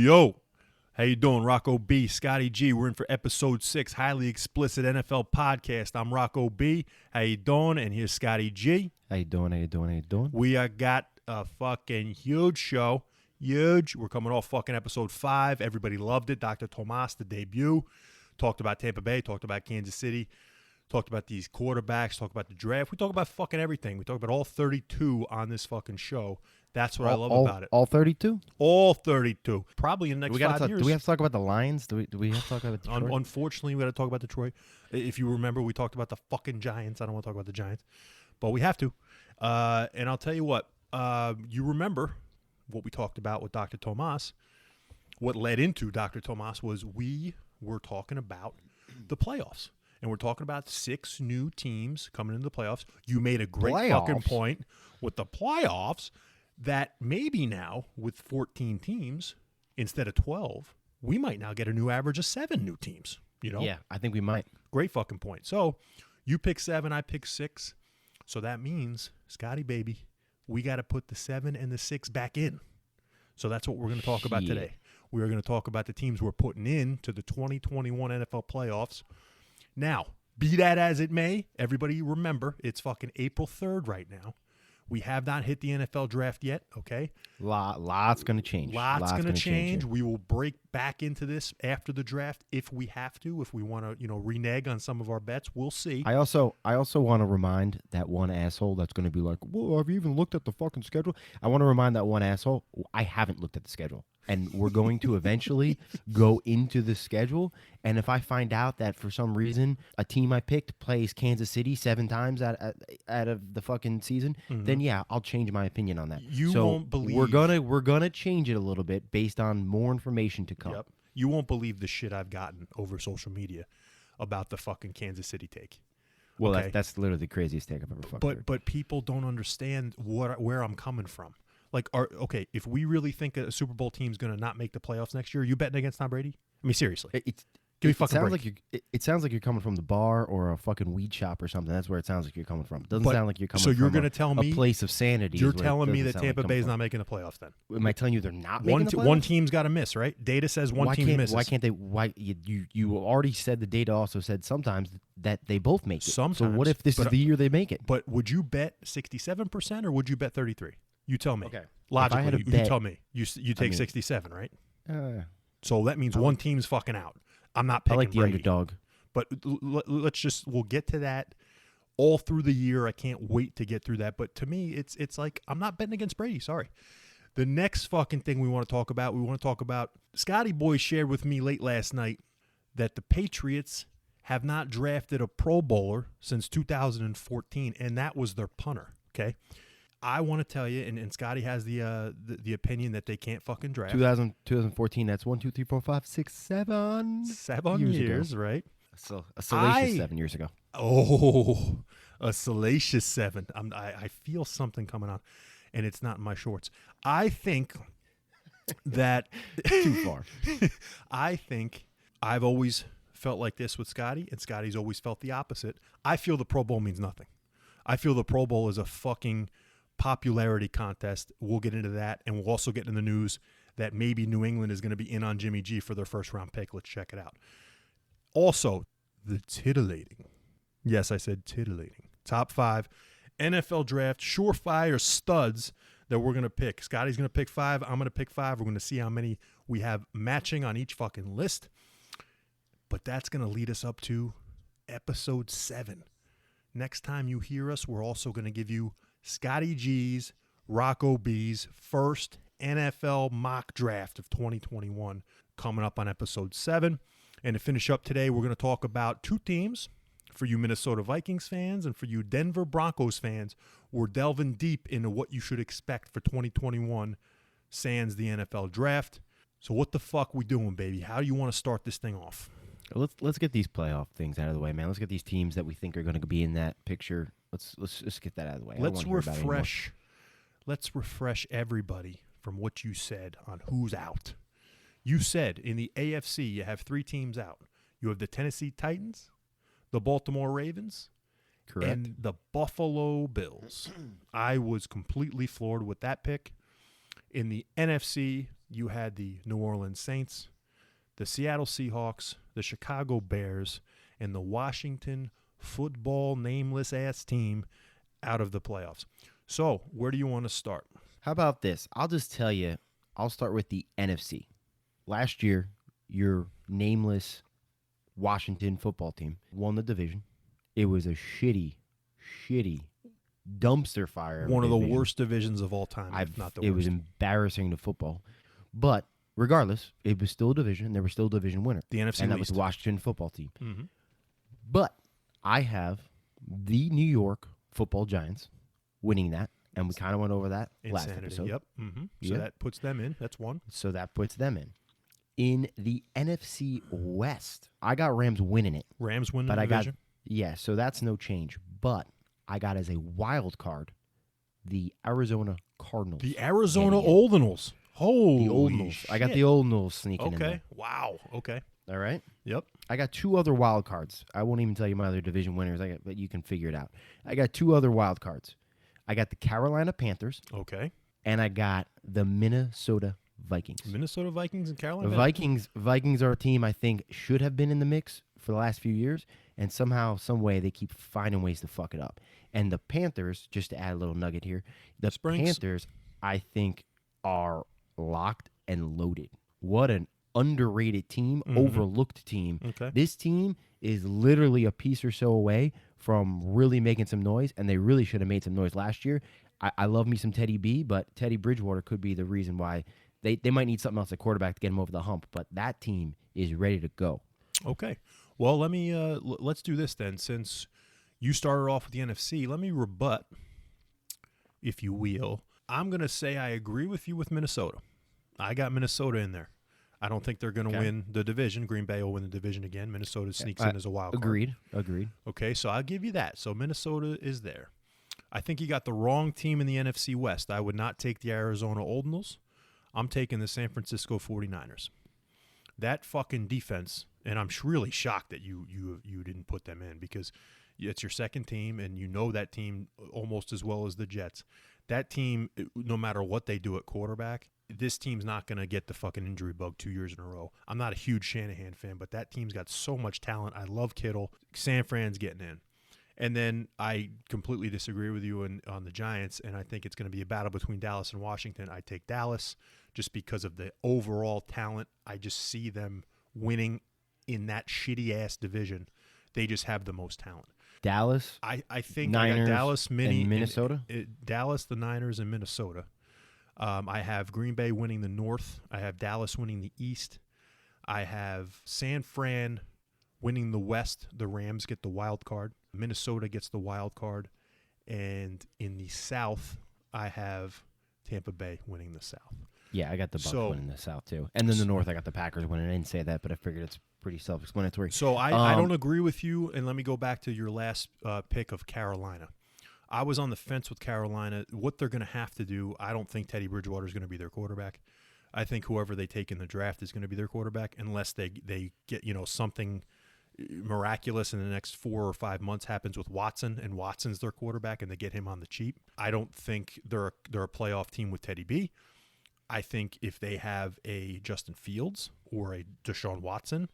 Yo, how you doing? Rocco B, Scotty G. We're in for episode 6, highly explicit NFL podcast. I'm Rocco B. How you doing? And here's Scotty G. How you doing? We got a fucking huge show. Huge. We're coming off fucking episode 5. Everybody loved it. Dr. Tomas, the debut. Talked about Tampa Bay. Talked about Kansas City. Talked about these quarterbacks. Talked about the draft. We talk about fucking everything. We talk about all 32 on this fucking show. That's what I love about it. All 32? All 32. Probably in the next 5 years. Do we have to talk about the Lions? Do we have to talk about Detroit? Unfortunately, we got to talk about Detroit. If you remember, we talked about the fucking Giants. I don't want to talk about the Giants, but we have to. And I'll tell you what. You remember what we talked about with Dr. Tomas. What led into Dr. Tomas was we were talking about the playoffs. And we're talking about 6 new teams coming into the playoffs. You made a great fucking point with the playoffs that maybe now with 14 teams instead of 12, we might now get a new average of 7 new teams. You know? Yeah, I think we might. Great fucking point. So you pick 7, I pick 6. So that means, Scotty baby, we got to put the 7 and the 6 back in. So that's what we're going to talk about today. We are going to talk about the teams we're putting in to the 2021 NFL playoffs. Now, be that as it may, everybody remember, it's fucking April 3rd right now. We have not hit the NFL draft yet, okay? Lots going to change. Lots going to change. We will break back into this after the draft if we have to, if we want to, renege on some of our bets. We'll see. I also want to remind that one asshole that's going to be like, well, have you even looked at the fucking schedule? I want to remind that one asshole, I haven't looked at the schedule. And we're going to eventually go into the schedule. And if I find out that for some reason a team I picked plays Kansas City 7 times out of the fucking season, then yeah, I'll change my opinion on that. You won't believe we're gonna change it a little bit based on more information to come. Yep. You won't believe the shit I've gotten over social media about the fucking Kansas City take. Well, okay? that's literally the craziest take I've ever fucking heard. But people don't understand where I'm coming from. Like, if we really think a Super Bowl team's going to not make the playoffs next year, are you betting against Tom Brady? I mean, seriously. It sounds like you're coming from the bar or a fucking weed shop or something. That's where it sounds like you're coming from. It doesn't sound like you're coming from a place of sanity. You're telling me that Tampa Bay's not making the playoffs then? Am I telling you they're not making the playoffs? One team's got to miss, right? Data says one team misses. Why can't they? Why you already said the data also said sometimes that they both make it. Sometimes. So what if this is the year they make it? But would you bet 67% or would you bet 33%? You tell me. Okay. Logically, you tell me. You take 67, right? So that means one team's fucking out. I'm not picking I like the Brady. underdog. But we'll get to that all through the year. I can't wait to get through that. But to me, it's like I'm not betting against Brady. Sorry. The next fucking thing we want to talk about, Scotty Boy shared with me late last night that the Patriots have not drafted a Pro Bowler since 2014, and that was their punter, okay? I want to tell you, and Scotty has the opinion that they can't fucking draft. 2014, that's 1, 2, 3, 4, 5, 6, 7. 7 years, right? So a salacious 7 years ago. Oh, a salacious 7. I feel something coming on, and it's not in my shorts. I think that too far. I think I've always felt like this with Scotty, and Scotty's always felt the opposite. I feel the Pro Bowl means nothing. I feel the Pro Bowl is a fucking popularity contest. We'll get into that, and we'll also get in the news that maybe New England is going to be in on Jimmy G for their first-round pick. Let's check it out. Also, the titillating. Yes, I said titillating. Top 5 NFL draft surefire studs that we're going to pick. Scotty's going to pick 5. I'm going to pick 5. We're going to see how many we have matching on each fucking list. But that's going to lead us up to episode 7. Next time you hear us, we're also going to give you Scotty G's, Rocco B's first NFL mock draft of 2021 coming up on episode 7. And to finish up today, we're going to talk about 2 teams. For you Minnesota Vikings fans and for you Denver Broncos fans, we're delving deep into what you should expect for 2021 sans the NFL draft. So what the fuck we doing, baby? How do you want to start this thing off? Let's get these playoff things out of the way, man. Let's get these teams that we think are going to be in that picture. Let's just get that out of the way. Let's refresh everybody from what you said on who's out. You said in the AFC you have 3 teams out. You have the Tennessee Titans, the Baltimore Ravens, correct, and the Buffalo Bills. I was completely floored with that pick. In the NFC, you had the New Orleans Saints, the Seattle Seahawks, the Chicago Bears, and the Washington football nameless ass team out of the playoffs. So, where do you want to start? How about this? I'll just tell you, I'll start with the NFC. Last year, your nameless Washington football team won the division. It was a shitty dumpster fire. One of the worst divisions of all time, if not the worst. It was embarrassing to football. But regardless, it was still a division, and they were still a division winner. The NFC and that East. was the Washington football team. Mm-hmm. But I have the New York football Giants winning that, and we kind of went over that last episode. Yep. Mm-hmm. So that puts them in. That's one. So that puts them in. In the NFC West, I got Rams winning it. Rams win the but division? So that's no change. But I got as a wild card the Arizona Cardinals. The Arizona Oldinals. Holy the Oldinals. shit. I got the Oldinals sneaking in there. Okay. Wow. Okay. All right. Yep. I got two other wild cards. I won't even tell you my other division winners, but you can figure it out. I got two other wild cards. I got the Carolina Panthers. Okay. And I got the Minnesota Vikings. Minnesota Vikings and Carolina Vikings are a team I think should have been in the mix for the last few years, and somehow, some way, they keep finding ways to fuck it up. And the Panthers, just to add a little nugget here, the Panthers, I think, are locked and loaded. What an underrated team, overlooked team. Okay. This team is literally a piece or so away from really making some noise, and they really should have made some noise last year. I love me some Teddy B, but Teddy Bridgewater could be the reason why they might need something else at quarterback to get him over the hump, but that team is ready to go. Okay. Well, let me let's do this then. Since you started off with the NFC, let me rebut, if you will. I'm going to say I agree with you with Minnesota. I got Minnesota in there. I don't think they're going to win the division. Green Bay will win the division again. Minnesota sneaks in as a wild card. Agreed. Okay, so I'll give you that. So Minnesota is there. I think you got the wrong team in the NFC West. I would not take the Arizona Oldinals. I'm taking the San Francisco 49ers. That fucking defense, and I'm really shocked that you didn't put them in, because it's your second team, and you know that team almost as well as the Jets. That team, no matter what they do at quarterback, this team's not going to get the fucking injury bug 2 years in a row. I'm not a huge Shanahan fan, but that team's got so much talent. I love Kittle. San Fran's getting in. And then I completely disagree with you on the Giants, and I think it's going to be a battle between Dallas and Washington. I take Dallas just because of the overall talent. I just see them winning in that shitty-ass division. They just have the most talent. Dallas, I think Niners, I got Dallas, and Minnesota? Dallas, the Niners, and Minnesota. I have Green Bay winning the North. I have Dallas winning the East. I have San Fran winning the West. The Rams get the wild card. Minnesota gets the wild card. And in the South, I have Tampa Bay winning the South. Yeah, I got the Bucs winning the South, too. And then the North, I got the Packers winning. I didn't say that, but I figured it's pretty self-explanatory. So I don't agree with you, and let me go back to your last pick of Carolina. I was on the fence with Carolina. What they're going to have to do, I don't think Teddy Bridgewater is going to be their quarterback. I think whoever they take in the draft is going to be their quarterback, unless they get something miraculous in the next 4 or 5 months happens with Watson, and Watson's their quarterback, and they get him on the cheap. I don't think they're a playoff team with Teddy B. I think if they have a Justin Fields or a Deshaun Watson,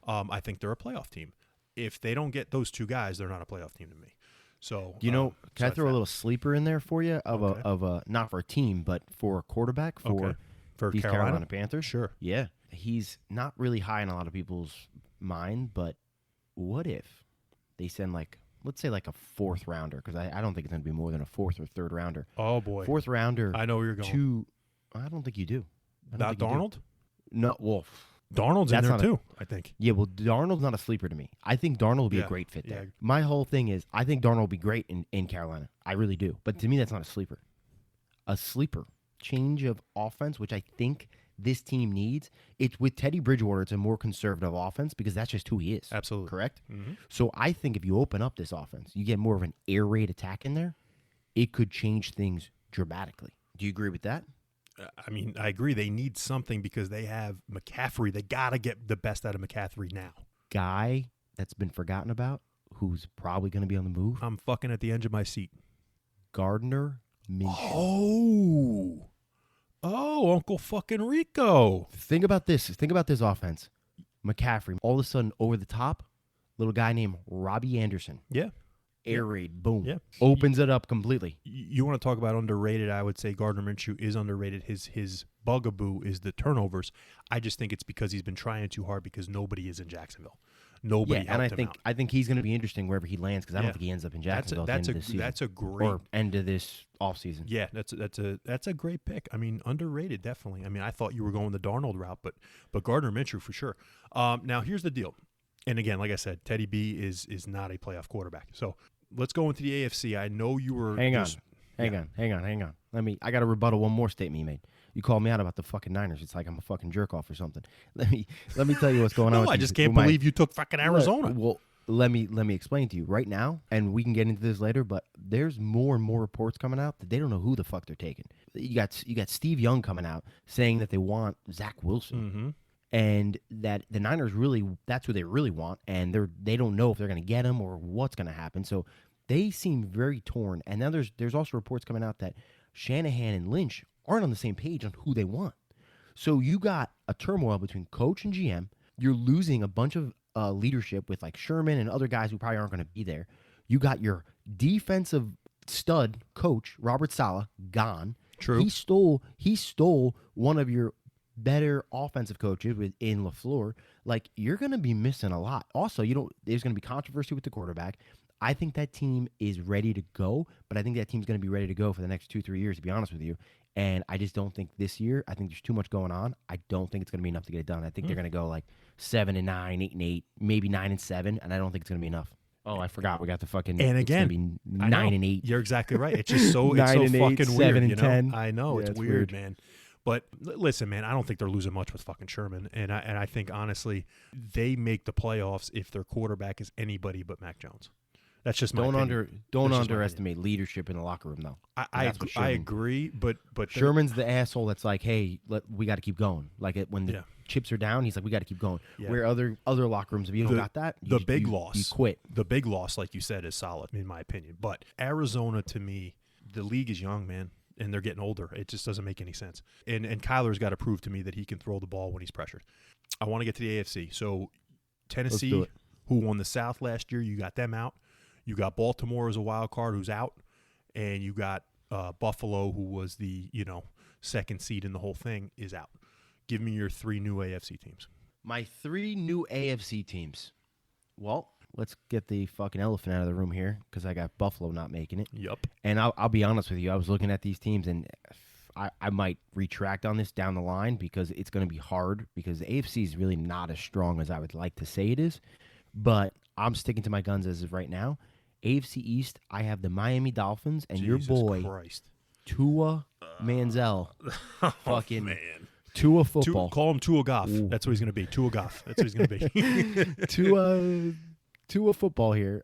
I think they're a playoff team. If they don't get those two guys, they're not a playoff team to me. So can I throw a little sleeper in there for you of a not for a team but for a quarterback for these Carolina Panthers? Sure. Yeah, he's not really high in a lot of people's mind, but what if they send let's say a 4th rounder, because I don't think it's going to be more than a 4th or 3rd rounder. Oh boy, 4th rounder. I know where you're going. I don't think you do. Not Darnold? No, well, Darnold's in there too, I think. Yeah, well, Darnold's not a sleeper to me. I think Darnold will be a great fit there. My whole thing is I think Darnold will be great in Carolina. I really do. But to me, that's not a sleeper. A sleeper. Change of offense, which I think this team needs. It's with Teddy Bridgewater, it's a more conservative offense because that's just who he is. Absolutely. Correct? Mm-hmm. So I think if you open up this offense, you get more of an air raid attack in there, it could change things dramatically. Do you agree with that? I mean, I agree. They need something because they have McCaffrey. They got to get the best out of McCaffrey now. Guy that's been forgotten about, who's probably going to be on the move. I'm fucking at the edge of my seat. Gardner Minshew. Oh, Oh, Uncle fucking Rico. Think about this. Think about this offense. McCaffrey, all of a sudden over the top, little guy named Robbie Anderson. Yeah. Air raid, boom. Yeah. Opens it up completely. You want to talk about underrated? I would say Gardner Minshew is underrated. His bugaboo is the turnovers. I just think it's because he's been trying too hard because nobody is in Jacksonville. Nobody Yeah, and helped him out. I think he's going to be interesting wherever he lands because I don't think he ends up in Jacksonville at the end of this season. That's a great or end of this offseason. Yeah, that's a great pick. I mean, underrated definitely. I mean, I thought you were going the Darnold route, but Gardner Minshew for sure. Now here's the deal. And again, like I said, Teddy B is not a playoff quarterback. So let's go into the AFC. I know you were. Hang on. I got to rebuttal one more statement you made. You called me out about the fucking Niners. It's like I'm a fucking jerk off or something. Let me tell you what's going on. No, I just can't believe you took fucking Arizona. Well, let me explain to you right now, and we can get into this later. But there's more and more reports coming out that they don't know who the fuck they're taking. You got Steve Young coming out saying that they want Zach Wilson. Mm-hmm. And that the Niners that's who they really want, and they don't know if they're going to get him or what's going to happen. So they seem very torn. And now there's also reports coming out that Shanahan and Lynch aren't on the same page on who they want. So you got a turmoil between coach and GM. You're losing a bunch of leadership with like Sherman and other guys who probably aren't going to be there. You got your defensive stud coach Robert Saleh gone. True. He stole one of your better offensive coaches in LaFleur. Like, you're going to be missing a lot. Also, there's going to be controversy with the quarterback. I think that team is ready to go, but I think that team's going to be ready to go for the next 2-3 years, to be honest with you. And I just don't think this year, I think there's too much going on. I don't think it's going to be enough to get it done. I think they're going to go like 7-9, 8-8, maybe 9-7, and I don't think it's going to be enough. Oh, I forgot. We got the fucking. And again, it's gonna be 9-8. You're exactly right. It's just so 9-8, fucking weird. 7-10. I know Yeah, it's weird, man. But listen, man, I don't think they're losing much with fucking Sherman, and I think honestly, they make the playoffs if their quarterback is anybody but Mac Jones. That's just my opinion. Don't underestimate leadership in the locker room, though. I agree, but Sherman's the asshole that's like, hey, we got to keep going. Like when the chips are down, he's like, we got to keep going. Yeah. Where other locker rooms, if you don't got that, you quit. The big loss, like you said, is solid in my opinion. But Arizona, to me, the league is young, man. And they're getting older. It just doesn't make any sense. And Kyler's got to prove to me that he can throw the ball when he's pressured. I want to get to the AFC. So Tennessee, who won the South last year, you got them out. You got Baltimore as a wild card who's out. And you got Buffalo, who was the second seed in the whole thing, is out. Give me your 3 new AFC teams. My 3 new AFC teams. Well, let's get the fucking elephant out of the room here because I got Buffalo not making it. Yep. And I'll be honest with you. I was looking at these teams, and I might retract on this down the line because it's going to be hard because the AFC is really not as strong as I would like to say it is. But I'm sticking to my guns as of right now. AFC East, I have the Miami Dolphins and Jesus your boy, Christ. Tua Manziel. Fucking man. Tua football. Call him Tua Goff. Ooh. That's what he's going to be. Tua Goff. That's what he's going to be. Tua football here,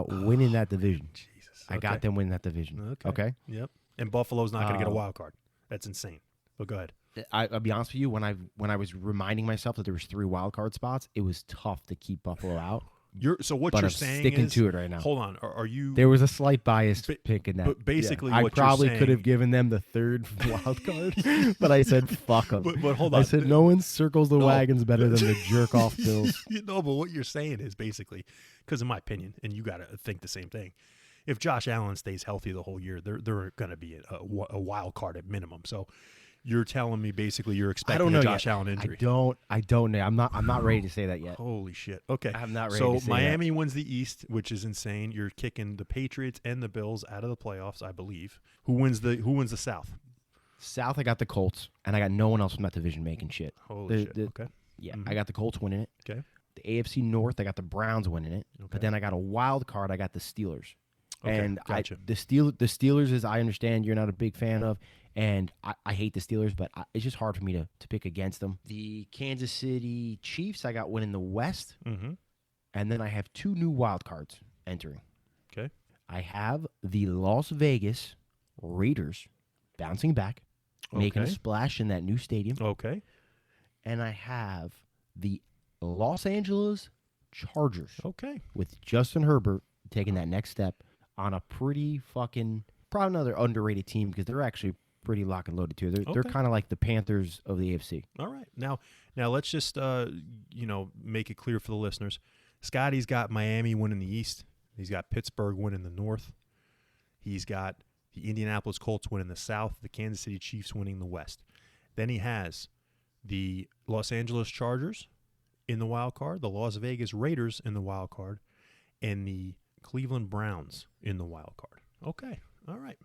winning that division. Jesus. I got them winning that division. Okay. Yep. And Buffalo's not going to get a wild card. That's insane. But go ahead. I'll be honest with you. When I was reminding myself that there was 3 wild card spots, it was tough to keep Buffalo out. So what but you're I'm saying sticking is, to it right now. Hold on. Are you? There was a slight bias pick in that. But basically, I what probably you're saying, could have given them the 3rd wild card, but I said fuck them. But hold on. I said no one circles the wagons better than the jerk off Bills. But what you're saying is basically, because in my opinion, and you got to think the same thing. If Josh Allen stays healthy the whole year, they're going to be a wild card at minimum. So. You're telling me basically you're expecting a Josh Allen injury. I don't know. I'm not ready to say that yet. Holy shit. Okay. I'm not ready to say Miami wins the East, which is insane. You're kicking the Patriots and the Bills out of the playoffs, I believe. Who wins the South? South, I got the Colts, and I got no one else from that division making shit. Holy shit. Okay. Yeah, I got the Colts winning it. Okay. The AFC North, I got the Browns winning it. Okay. But then I got a wild card, I got the Steelers. Okay, and gotcha. The Steelers, as I understand, you're not a big fan of. And I hate the Steelers, but it's just hard for me to pick against them. The Kansas City Chiefs, I got winning the West. Mm-hmm. And then I have 2 new wild cards entering. Okay. I have the Las Vegas Raiders bouncing back, making a splash in that new stadium. Okay. And I have the Los Angeles Chargers. Okay. With Justin Herbert taking that next step on a pretty fucking... Probably another underrated team because they're actually pretty lock and loaded too. They're Okay. kind of like the Panthers of the AFC. All right. Now let's just make it clear for the listeners. Scotty's got Miami winning the East. He's got Pittsburgh winning the North. He's got the Indianapolis Colts winning the South, the Kansas City Chiefs winning the West. Then he has the Los Angeles Chargers in the wild card, the Las Vegas Raiders in the wild card, and the Cleveland Browns in the wild card. Okay. All right.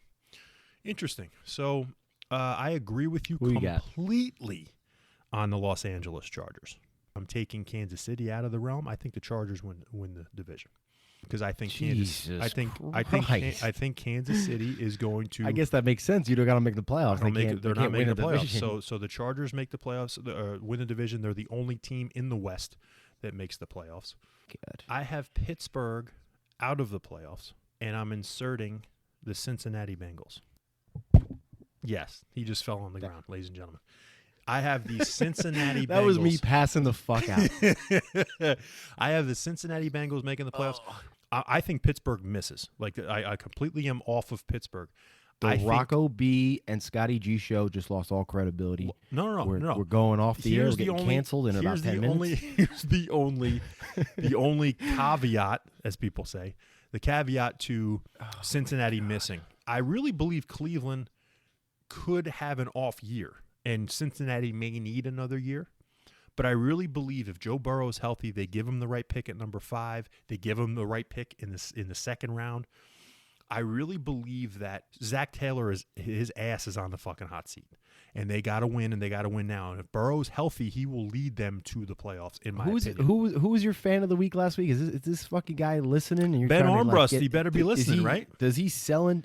Interesting. So I agree with you Who you got? completely on the Los Angeles Chargers. I'm taking Kansas City out of the realm. I think the Chargers win the division because I think I think Kansas City is going to. I guess that makes sense. You don't got to make the playoffs. They're not making the playoffs. So the Chargers make the playoffs, win the division. They're the only team in the West that makes the playoffs. Good. I have Pittsburgh out of the playoffs, and I'm inserting the Cincinnati Bengals. Yes, he just fell on the ground, ladies and gentlemen. I have the Cincinnati Bengals. That was me passing the fuck out. I have the Cincinnati Bengals making the playoffs. I think Pittsburgh misses. Like I completely am off of Pittsburgh. The Rocco B and Scotty G show just lost all credibility. No. We're going off the air. We're getting canceled in about 10 minutes. Here's the only caveat, as people say, the caveat to Cincinnati missing. I really believe Cleveland could have an off year, and Cincinnati may need another year. But I really believe if Joe Burrow is healthy, they give him the right pick at number 5. They give him the right pick in the second round. I really believe that Zach Taylor his ass is on the fucking hot seat, and they got to win, and they got to win now. And if Burrow's healthy, he will lead them to the playoffs. In my opinion, who was your fan of the week last week? Is this fucking guy listening? And you're Ben trying Armbrust. To, He better be listening, right? Is he selling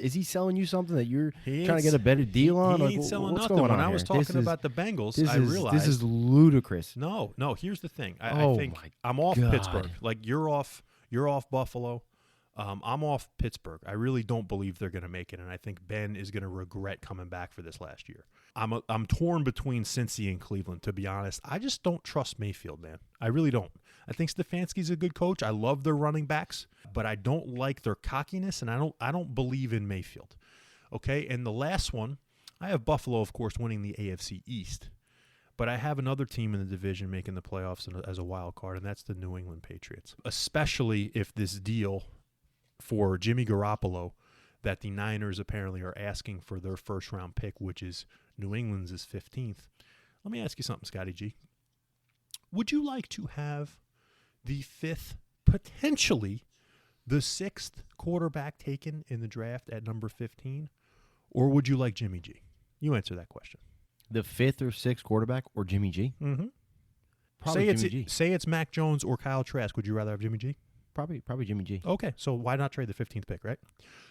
you something that you're trying to get a better deal on? He ain't selling what's nothing. Going when on I was here? talking about the Bengals, I realized this is ludicrous. No. Here's the thing. I think my I'm off God. Pittsburgh. Like you're off Buffalo. I'm off Pittsburgh. I really don't believe they're going to make it, and I think Ben is going to regret coming back for this last year. I'm torn between Cincy and Cleveland, to be honest. I just don't trust Mayfield, man. I really don't. I think Stefanski's a good coach. I love their running backs, but I don't like their cockiness, and I don't believe in Mayfield. Okay, and the last one, I have Buffalo, of course, winning the AFC East. But I have another team in the division making the playoffs as a wild card, and that's the New England Patriots. Especially if this deal for Jimmy Garoppolo that the Niners apparently are asking for their first-round pick, which is New England's is 15th. Let me ask you something, Scotty G. Would you like to have the 5th, potentially the 6th quarterback taken in the draft at number 15, or would you like Jimmy G? You answer that question. The 5th or 6th quarterback or Jimmy G? Mm-hmm. Probably Jimmy G. Say it's Mac Jones or Kyle Trask. Would you rather have Jimmy G? Probably Jimmy G. Okay, so why not trade the 15th pick, right?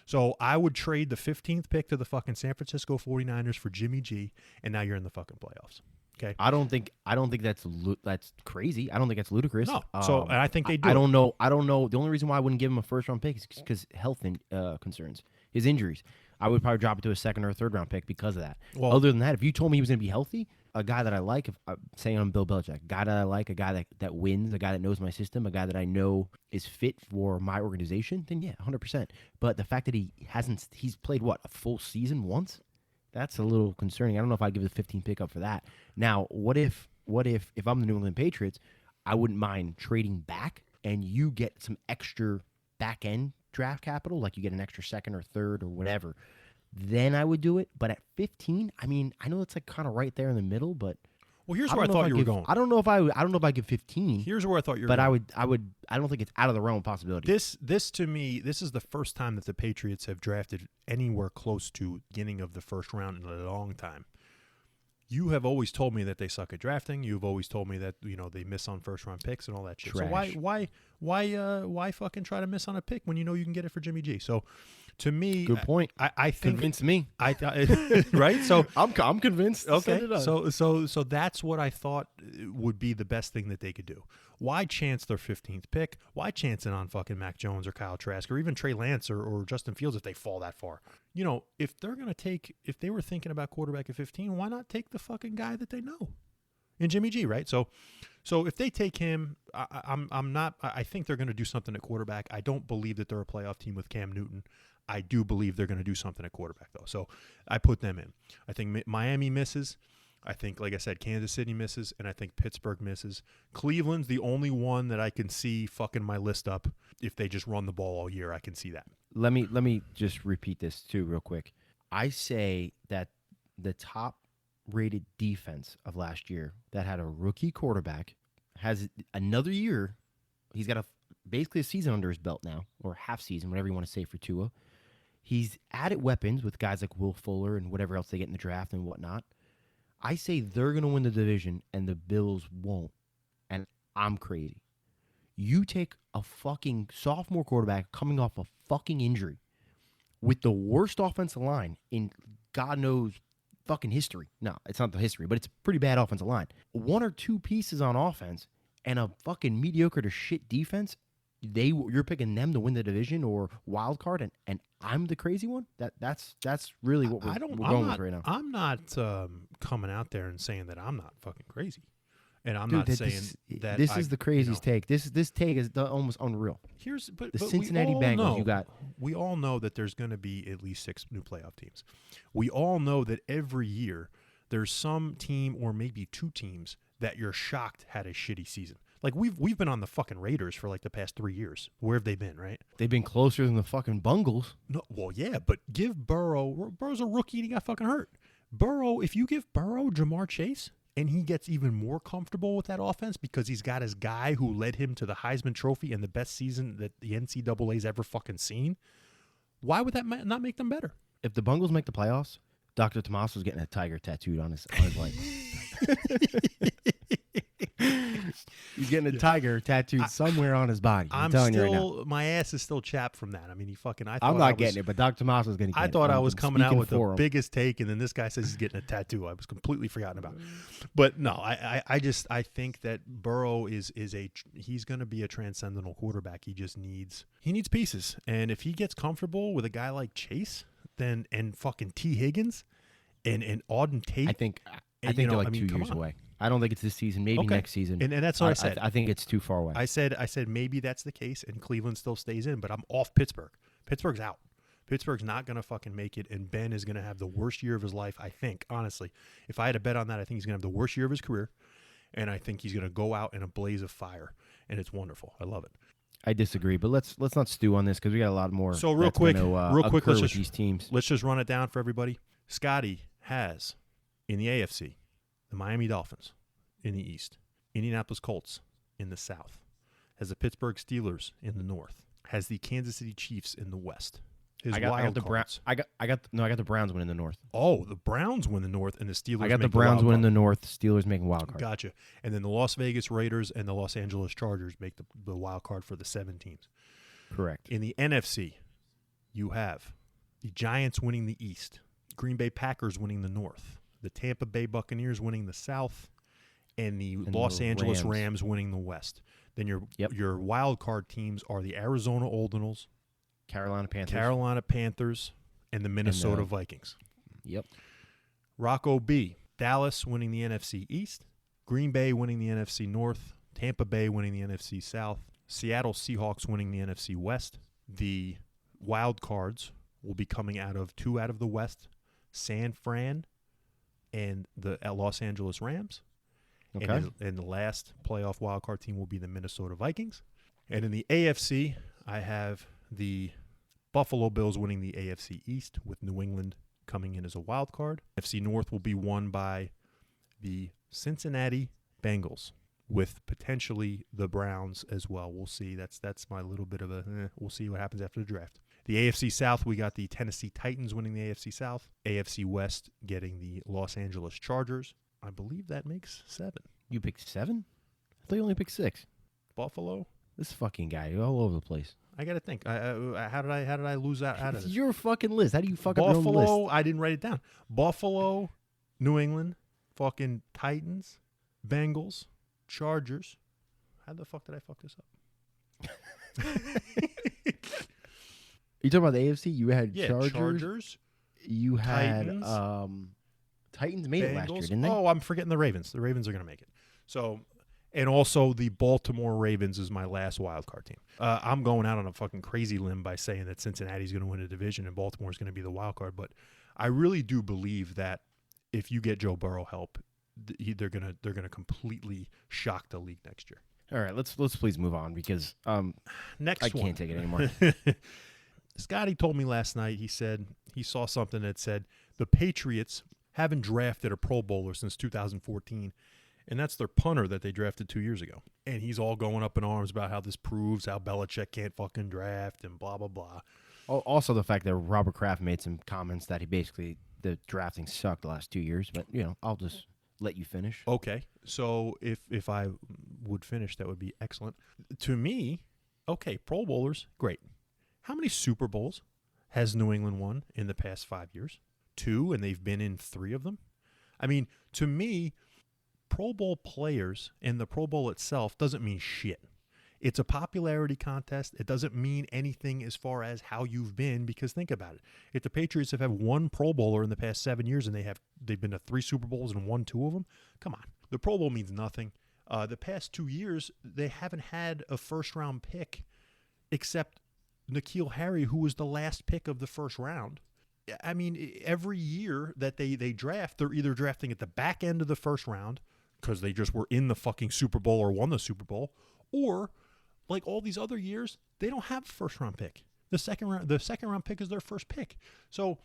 So I would trade the 15th pick to the fucking San Francisco 49ers for Jimmy G, and now you're in the fucking playoffs. Okay. I don't think that's crazy. I don't think that's ludicrous. No. And I think they do. I don't know. The only reason why I wouldn't give him a first round pick is because health concerns, his injuries. I would probably drop it to a 2nd or 3rd round pick because of that. Well, other than that, if you told me he was going to be healthy, a guy that I like, if I'm saying I'm Bill Belichick, a guy that I like, a guy that wins, a guy that knows my system, a guy that I know is fit for my organization, then yeah, 100%. But the fact that he's played what, a full season once? That's a little concerning. I don't know if I'd give the 15 pick up for that. Now, what if I'm the New England Patriots, I wouldn't mind trading back and you get some extra back end draft capital, like you get an extra 2nd or 3rd or whatever. Then I would do it. But at 15, I mean, I know it's like kind of right there in the middle, but well, here's where I thought you were going. I don't know if I give 15. Here's where I thought you were going. But I don't think it's out of the realm of possibility. This to me, this is the first time that the Patriots have drafted anywhere close to beginning of the first round in a long time. You have always told me that they suck at drafting. You've always told me that they miss on first round picks and all that shit. Trash. So why fucking try to miss on a pick when you know you can get it for Jimmy G? So to me, good point. I think convince me. Right. So I'm convinced. Okay. So that's what I thought would be the best thing that they could do. Why chance their 15th pick? Why chance it on fucking Mac Jones or Kyle Trask or even Trey Lance or Justin Fields if they fall that far? If they were thinking about quarterback at 15, why not take the fucking guy that they know in Jimmy G, right? So if they take him, I think they're going to do something at quarterback. I don't believe that they're a playoff team with Cam Newton. I do believe they're going to do something at quarterback, though. So I put them in. I think Miami misses. I think, like I said, Kansas City misses, and I think Pittsburgh misses. Cleveland's the only one that I can see fucking my list up. If they just run the ball all year, I can see that. Let me just repeat this too real quick. I say that the top rated defense of last year that had a rookie quarterback has another year. He's got basically a season under his belt now, or half season, whatever you want to say for Tua. He's added weapons with guys like Will Fuller and whatever else they get in the draft and whatnot. I say they're going to win the division and the Bills won't. And I'm crazy. You take a fucking sophomore quarterback coming off a fucking injury with the worst offensive line in God knows fucking history. No, it's not the history, but it's a pretty bad offensive line. One or two pieces on offense and a fucking mediocre to shit defense. You're picking them to win the division or wild card, and I'm the crazy one. That's really what we're going with right now. I'm not coming out there and saying that I'm not fucking crazy, and I'm not saying that this is the craziest take. This take is almost unreal. But the Cincinnati Bengals. We all know that there's going to be at least 6 new playoff teams. We all know that every year there's some team or maybe 2 teams that you're shocked had a shitty season. Like, we've been on the fucking Raiders for, like, the past 3 years. Where have they been, right? They've been closer than the fucking Bungles. No, well, yeah, but give Burrow's a rookie and he got fucking hurt. If you give Burrow Jamar Chase and he gets even more comfortable with that offense because he's got his guy who led him to the Heisman Trophy and the best season that the NCAA's ever fucking seen, why would that not make them better? If the Bungles make the playoffs, Dr. Tomaso's getting a tiger tattooed on his leg. He's getting a tiger tattooed somewhere on his body. I'm telling you right now. My ass is still chapped from that. I mean, I'm not getting it, but Dr. Tomaso's going to get it. I thought I was coming out with the biggest take, and then this guy says he's getting a tattoo. I was completely forgotten about it. But no, I think that Burrow he's going to be a transcendental quarterback. He needs pieces. And if he gets comfortable with a guy like Chase, and fucking T. Higgins and Auden Tate. I think they're like 2 years away. I don't think it's this season. Maybe next season. And that's what I said. I think it's too far away. I said maybe that's the case, and Cleveland still stays in, but I'm off Pittsburgh. Pittsburgh's out. Pittsburgh's not going to fucking make it, and Ben is going to have the worst year of his life, I think, honestly. If I had to bet on that, I think he's going to have the worst year of his career, and I think he's going to go out in a blaze of fire, and it's wonderful. I love it. I disagree, but let's not stew on this because we got a lot more. So real quick, these teams. Let's just run it down for everybody. Scotty has in the AFC the Miami Dolphins in the East, Indianapolis Colts in the South, has the Pittsburgh Steelers in the North, has the Kansas City Chiefs in the West. I got the Browns winning the North. Oh, the Browns win the North, and the Steelers. I got the Browns winning the North. Steelers making wild card. Gotcha. And then the Las Vegas Raiders and the Los Angeles Chargers make the wild card for the 7 teams. Correct. In the NFC, you have the Giants winning the East, Green Bay Packers winning the North, the Tampa Bay Buccaneers winning the South, and the Los Angeles Rams winning the West. Then your wild card teams are the Arizona Cardinals, Carolina Panthers, and the Minnesota Vikings. Yep. Rocco B. Dallas winning the NFC East, Green Bay winning the NFC North, Tampa Bay winning the NFC South, Seattle Seahawks winning the NFC West. The wild cards will be coming out of 2 out of the West, San Fran and the Los Angeles Rams. Okay. And the last playoff wild card team will be the Minnesota Vikings. And in the AFC, I have the Buffalo Bills winning the AFC East with New England coming in as a wild card. AFC North will be won by the Cincinnati Bengals with potentially the Browns as well. We'll see. That's my little bit of we'll see what happens after the draft. The AFC South, we got the Tennessee Titans winning the AFC South. AFC West getting the Los Angeles Chargers. I believe that makes 7. You picked 7? I thought you only picked 6. Buffalo. This fucking guy, you're all over the place. I gotta think. How did I lose out of this? Your fucking list. How do you fuck up your own list? Buffalo. I didn't write it down. Buffalo, New England, fucking Titans, Bengals, Chargers. How the fuck did I fuck this up? You talking about the AFC? You had Chargers. You had Titans. Titans made Bengals. it last year, didn't they? Oh, I'm forgetting the Ravens. The Ravens are gonna make it. So And also, the Baltimore Ravens is my last wild card team. I'm going out on a fucking crazy limb by saying that Cincinnati's going to win a division and Baltimore's going to be the wild card. But I really do believe that if you get Joe Burrow help, they're gonna completely shock the league next year. All right, let's please move on because Next I one. can't take it anymore. Scotty told me last night, he said he saw something that said the Patriots haven't drafted a Pro Bowler since 2014, and that's their punter that they drafted 2 years ago. And he's all going up in arms about how this proves how Belichick can't fucking draft and blah, blah, blah. Also, the fact that Robert Kraft made some comments that the drafting sucked the last 2 years, but, I'll just let you finish. Okay, so if I would finish, that would be excellent. To me, okay, Pro Bowlers, great. How many Super Bowls has New England won in the past 5 years? 2, and they've been in 3 of them? I mean, to me, Pro Bowl players and the Pro Bowl itself doesn't mean shit. It's a popularity contest. It doesn't mean anything as far as how you've been, because think about it. If the Patriots have had 1 Pro Bowler in the past 7 years and they've been to 3 Super Bowls and won 2 of them, come on. The Pro Bowl means nothing. The past 2 years, they haven't had a first-round pick except N'Keal Harry, who was the last pick of the first round. I mean, every year that they draft, they're either drafting at the back end of the first round because they just were in the fucking Super Bowl or won the Super Bowl, or like all these other years, they don't have a first-round pick. The second round pick is their first pick. So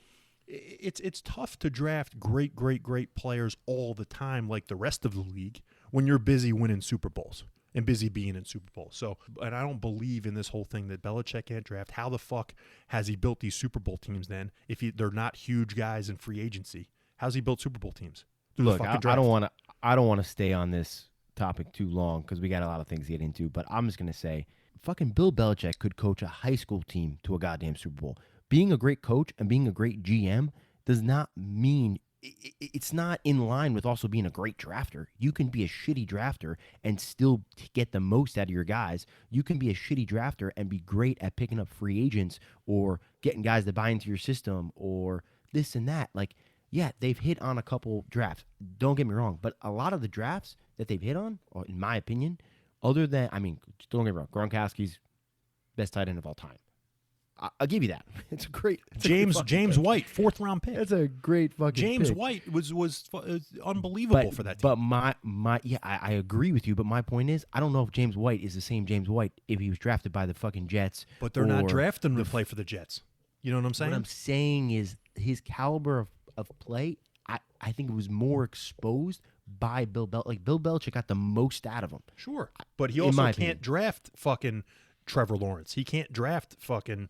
it's tough to draft great players all the time like the rest of the league when you're busy winning Super Bowls and busy being in Super Bowls. So, and I don't believe in this whole thing that Belichick can't draft. How the fuck has he built these Super Bowl teams then if they're not huge guys in free agency? How's he built Super Bowl teams? Look, I don't want to stay on this topic too long because we got a lot of things to get into, but I'm just going to say fucking Bill Belichick could coach a high school team to a goddamn Super Bowl. Being a great coach and being a great GM does not mean it's not in line with also being a great drafter. You can be a shitty drafter and still get the most out of your guys. You can be a shitty drafter and be great at picking up free agents or getting guys to buy into your system or this and that. Like, yeah, they've hit on a couple drafts. Don't get me wrong, but a lot of the drafts that they've hit on, or in my opinion, don't get me wrong, Gronkowski's best tight end of all time. I'll give you that. It's a great James White, 4th round pick. That's a great fucking James pick. White was unbelievable for that team. But I agree with you. But my point is, I don't know if James White is the same James White if he was drafted by the fucking Jets. But they're not drafting him to play for the Jets. You know what I'm saying? What I'm saying is his caliber of play. I think it was more exposed by Bill Belichick. Like Bill Belichick got the most out of him. Sure, but he also can't draft fucking Trevor Lawrence. He can't draft fucking,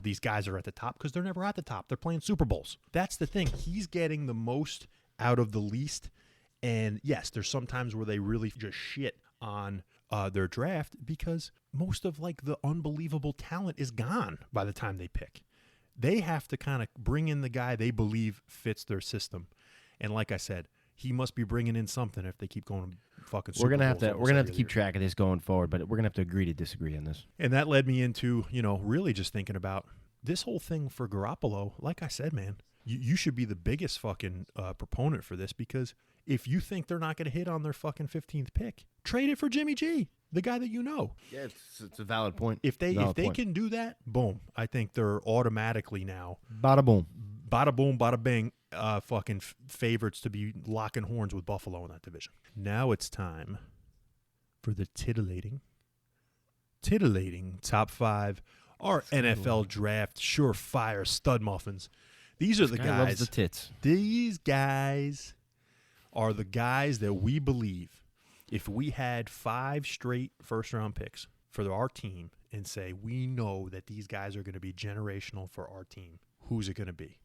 these guys are at the top because they're never at the top. They're playing Super Bowls. That's the thing. He's getting the most out of the least. And yes, there's some times where they really just shit on their draft because most of like the unbelievable talent is gone by the time they pick. They have to kind of bring in the guy they believe fits their system. And like I said, he must be bringing in something if they keep going fucking Super Bowls. We're gonna have to keep track of this going forward, but we're gonna have to agree to disagree on this. And that led me into, really just thinking about this whole thing for Garoppolo. Like I said, man, you should be the biggest fucking proponent for this because if you think they're not going to hit on their fucking 15th pick, trade it for Jimmy G, the guy that you know. Yeah, it's a valid point. If they can do that, boom, I think they're automatically now bada boom, bada bing, fucking favorites to be locking horns with Buffalo in that division. Now it's time for the titillating top 5, our NFL draft surefire stud muffins. These are the guys. Loves the tits. These guys are the guys that we believe if we had 5 straight first-round picks for our team and say we know that these guys are going to be generational for our team, who's it going to be?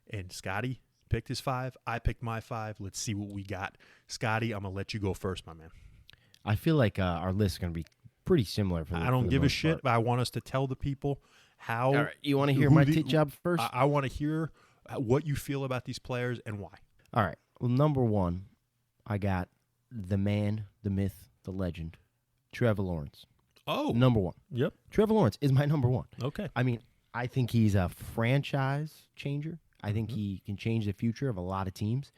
And Scotty picked his 5. I picked my 5. Let's see what we got. Scotty, I'm going to let you go first, my man. I feel like our list is going to be pretty similar. I don't give a shit. I want us to tell the people how. All right, you want to hear my tit job first? I want to hear what you feel about these players and why. All right. Well, number 1, I got the man, the myth, the legend, Trevor Lawrence. Oh. Number 1. Yep. Trevor Lawrence is my number 1. Okay. I mean, I think he's a franchise changer. I think he can change the future of a lot of teams.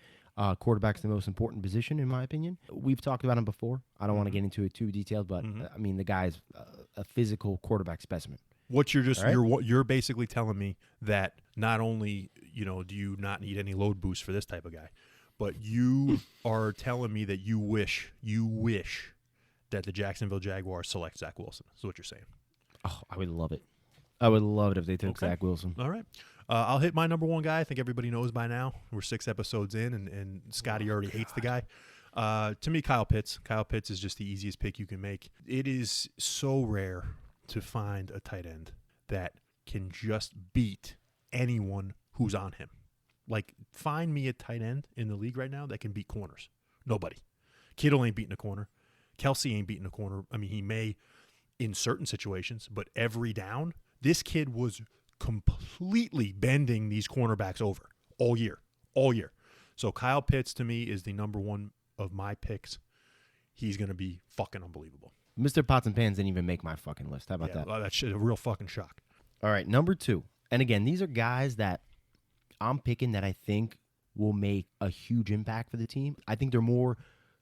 Quarterback's the most important position, in my opinion. We've talked about him before. I don't want to get into it too detailed, but I mean, the guy's a physical quarterback specimen. What you're just All right? you're basically telling me that not only do you not need any load boost for this type of guy, but you are telling me that you wish that the Jacksonville Jaguars select Zach Wilson. That's what you're saying. Oh, I would love it. I would love it if they took Zach Wilson. All right. I'll hit my number one guy. I think everybody knows by now. We're 6 episodes in, and Scotty already hates the guy. To me, Kyle Pitts. Kyle Pitts is just the easiest pick you can make. It is so rare to find a tight end that can just beat anyone who's on him. Like, find me a tight end in the league right now that can beat corners. Nobody. Kittle ain't beating a corner. Kelsey ain't beating a corner. I mean, he may in certain situations, but every down, this kid was completely bending these cornerbacks over all year. So Kyle Pitts, to me, is the number one of my picks. He's going to be fucking unbelievable. Mr. Pots and Pans didn't even make my fucking list. How about that? That shit, a real fucking shock. All right, number 2. And again, these are guys that I'm picking that I think will make a huge impact for the team. I think they're more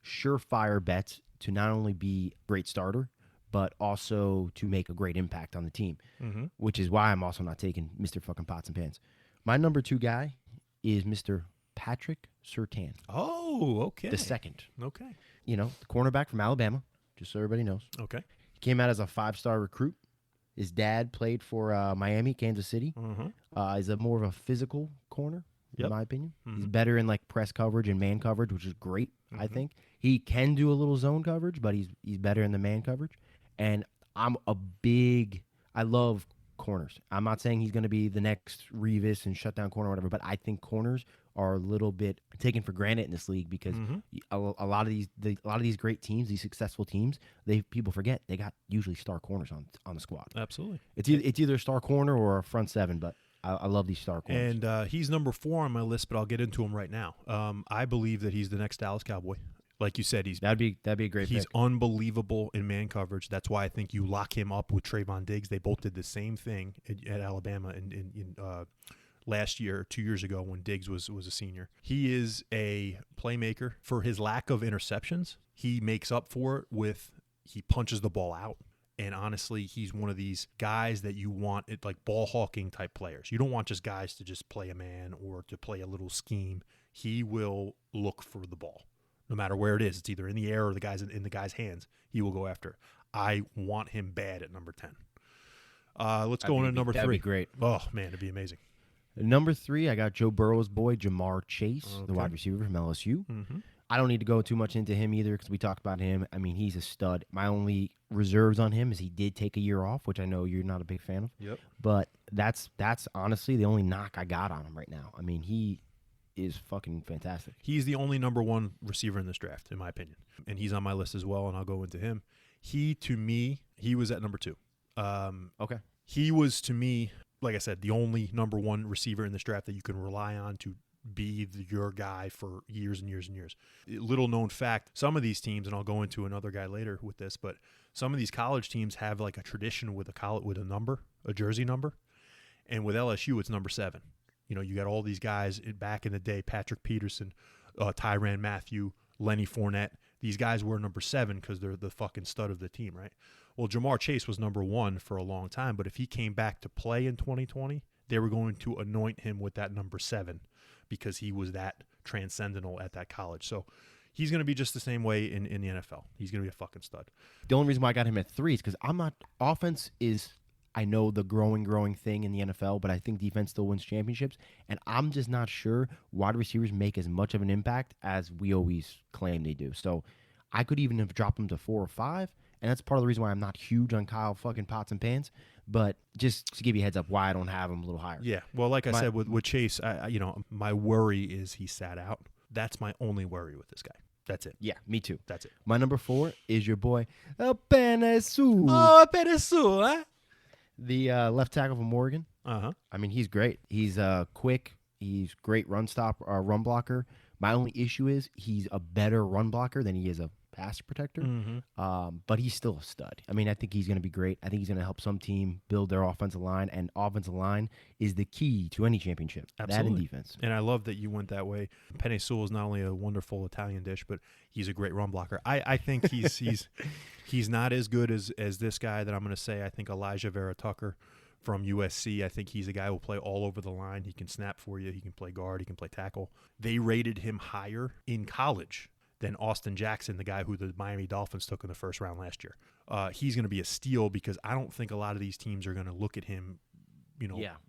surefire bets to not only be a great starter, but also to make a great impact on the team, which is why I'm also not taking Mr. fucking Pots and Pans. My number 2 guy is Mr. Patrick Surtain. Oh, okay. The second. Okay. The cornerback from Alabama, just so everybody knows. Okay. He came out as a 5-star recruit. His dad played for Miami, Kansas City. He's more of a physical corner, in my opinion. He's better in like press coverage and man coverage, which is great, I think. He can do a little zone coverage, but he's better in the man coverage. And I love corners. I'm not saying he's going to be the next Revis and shut down corner or whatever, but I think corners are a little bit taken for granted in this league because a lot of these great teams, these successful teams, people forget they got usually star corners on the squad. Absolutely. It's either a star corner or a front 7, but I love these star corners. And he's number 4 on my list, but I'll get into him right now. I believe that he's the next Dallas Cowboy. Like you said, that'd be a great He's pick. unbelievable in man coverage. That's why I think you lock him up with Trayvon Diggs. They both did the same thing at Alabama in last year, 2 years ago when Diggs was a senior. He is a playmaker. For his lack of interceptions, he makes up for it he punches the ball out. And honestly, he's one of these guys that you want, like ball hawking type players. You don't want just guys to just play a man or to play a little scheme. He will look for the ball. No matter where it is, it's either in the air or the guy's in the guy's hands. He will go after. I want him bad at number 10. Let's go on to number 3. That'd be great. Oh man, it'd be amazing. Number 3, I got Joe Burrow's boy, Jamar Chase, the wide receiver from LSU. I don't need to go too much into him either because we talked about him. I mean, he's a stud. My only reserves on him is he did take a year off, which I know you're not a big fan of. Yep. But that's honestly the only knock I got on him right now. I mean, he is fucking fantastic. He's the only number 1 receiver in this draft, in my opinion. And he's on my list as well, and I'll go into him. To me, he was at number 2. Okay. He was, to me, like I said, the only number 1 receiver in this draft that you can rely on to be your guy for years and years and years. Little known fact, some of these teams, and I'll go into another guy later with this, but some of these college teams have like a tradition with a number, a jersey number. And with LSU, it's number 7. You got all these guys back in the day, Patrick Peterson, Tyrann Mathieu, Lenny Fournette. These guys were number 7 because they're the fucking stud of the team, right? Well, Jamar Chase was number 1 for a long time, but if he came back to play in 2020, they were going to anoint him with that number 7 because he was that transcendental at that college. So he's going to be just the same way in the NFL. He's going to be a fucking stud. The only reason why I got him at 3 is because offense is, I know, the growing thing in the NFL, but I think defense still wins championships, and I'm just not sure wide receivers make as much of an impact as we always claim they do. So I could even have dropped him to 4 or 5, and that's part of the reason why I'm not huge on Kyle fucking Pots and Pans, but just to give you a heads up why I don't have him a little higher. Yeah, well, like I said, with Chase, my worry is he sat out. That's my only worry with this guy. That's it. Yeah, me too. That's it. My number 4 is your boy, Penesu. Oh, Penesu, huh? The left tackle from Oregon. Uh-huh. I mean, he's great. He's quick. He's great run blocker. My only issue is he's a better run blocker than he is a pass protector. Mm-hmm. But he's still a stud. I mean, I think he's going to be great. I think he's going to help some team build their offensive line, and offensive line is the key to any championship. Absolutely. That and defense. And I love that you went that way. Penny Sewell is not only a wonderful Italian dish, but he's a great run blocker. I think he's not as good as this guy that I'm going to say. I think Elijah Vera Tucker from USC. I think he's a guy who will play all over the line. He can snap for you. He can play guard. He can play tackle. They rated him higher in college than Austin Jackson, the guy who the Miami Dolphins took in the first round last year. He's going to be a steal because I don't think a lot of these teams are going to look at him,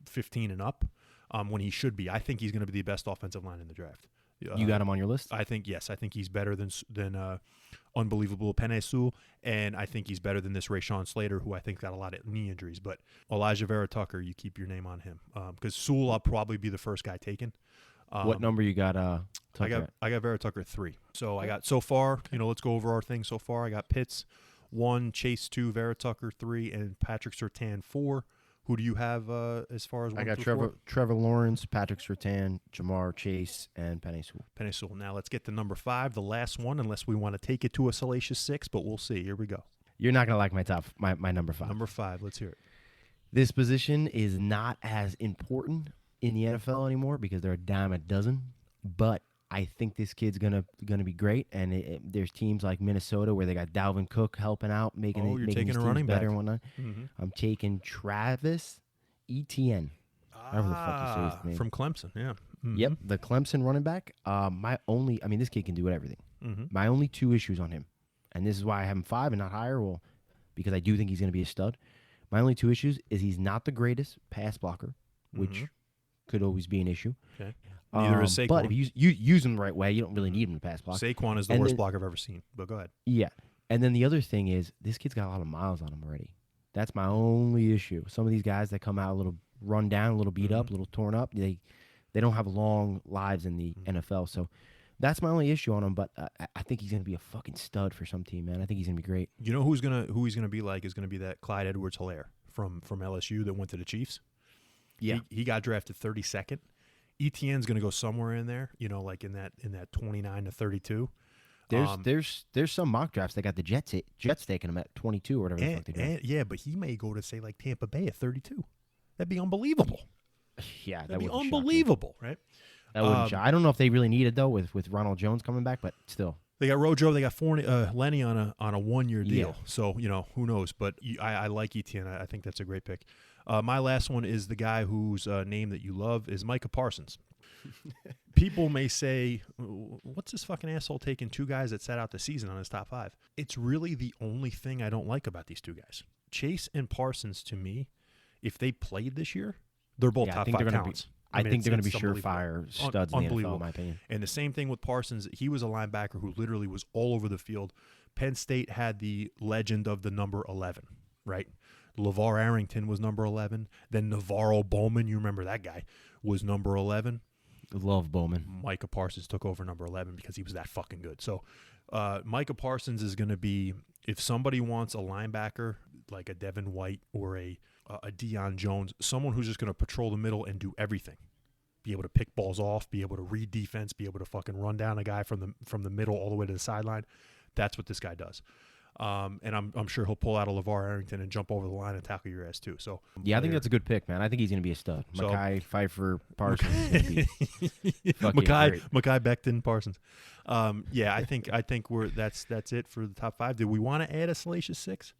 15 and up when he should be. I think he's going to be the best offensive line in the draft. You got him on your list? I think, yes. I think he's better than unbelievable Penei Sewell, and I think he's better than this Rashawn Slater, who I think got a lot of knee injuries. But Elijah Vera Tucker, you keep your name on him because Sewell will probably be the first guy taken. What number you got? I got Vera Tucker 3. So I got so far. Let's go over our thing so far. I got Pitts 1, Chase 2, Vera Tucker 3, and Patrick Surtain 4. Who do you have as far as 1 I got through 4? Trevor Lawrence, Patrick Surtain, Jamar Chase, and Penei Sewell. Penei Sewell. Now let's get to number 5, the last one, unless we want to take it to a salacious 6, but we'll see. Here we go. You're not gonna like my number 5. Number 5. Let's hear it. This position is not as important in the NFL anymore because they're a dime a dozen. But I think this kid's gonna be great, and there's teams like Minnesota where they got Dalvin Cook helping out, making you're these taking a teams running better back. and whatnot. Mm-hmm. I'm taking Travis Etienne. Whatever the fuck you say his name. From Clemson, yeah. Mm-hmm. Yep, the Clemson running back. This kid can do everything. Mm-hmm. My only 2 issues on him, and this is why I have him 5 and not higher, because I do think he's going to be a stud. My only 2 issues is he's not the greatest pass blocker, which could always be an issue. Okay. Neither is Saquon. But if you use him the right way, you don't really need him to pass block. Saquon is the worst blocker I've ever seen, but go ahead. Yeah. And then the other thing is this kid's got a lot of miles on him already. That's my only issue. Some of these guys that come out a little run down, a little beat up, a little torn up, they don't have long lives in the NFL. So that's my only issue on him, but I think he's going to be a fucking stud for some team, man. I think he's going to be great. You know who he's going to be like is going to be that Clyde Edwards-Helaire from LSU that went to the Chiefs. Yeah. He got drafted 32nd. Etienne's going to go somewhere in there, like in that 29 to 32. There's some mock drafts that got the Jets taking him at 22 or whatever the fuck they do. Yeah, but he may go to say like Tampa Bay at 32. That'd be unbelievable. Yeah, that'd be unbelievable, right? That wouldn't shock. I don't know if they really need it though with Ronald Jones coming back, but still. They got Rojo. They got Lenny on a 1-year deal. Yeah. So who knows? But I like Etienne. I think that's a great pick. My last one is the guy whose name that you love is Micah Parsons. People may say, what's this fucking asshole taking 2 guys that sat out the season on his top 5? It's really the only thing I don't like about these 2 guys. Chase and Parsons, to me, if they played this year, they're both top 5 talents. I think they're going to be surefire studs in the NFL, in my opinion. And the same thing with Parsons. He was a linebacker who literally was all over the field. Penn State had the legend of the number 11, right? LeVar Arrington was number 11. Then Navarro Bowman, you remember that guy, was number 11. Love Bowman. Micah Parsons took over number 11 because he was that fucking good. So Micah Parsons is going to be, if somebody wants a linebacker like a Devin White or a Deion Jones, someone who's just going to patrol the middle and do everything. Be able to pick balls off, be able to read defense, be able to fucking run down a guy from the middle all the way to the sideline. That's what this guy does. And I'm sure he'll pull out a LeVar Arrington and jump over the line and tackle your ass too. So yeah, I think that's a good pick, man. I think he's going to be a stud. Mackay, Pfeiffer, Parsons. Mackay Becton, Parsons. Yeah, I think that's it for the top 5. Did we want to add a salacious 6?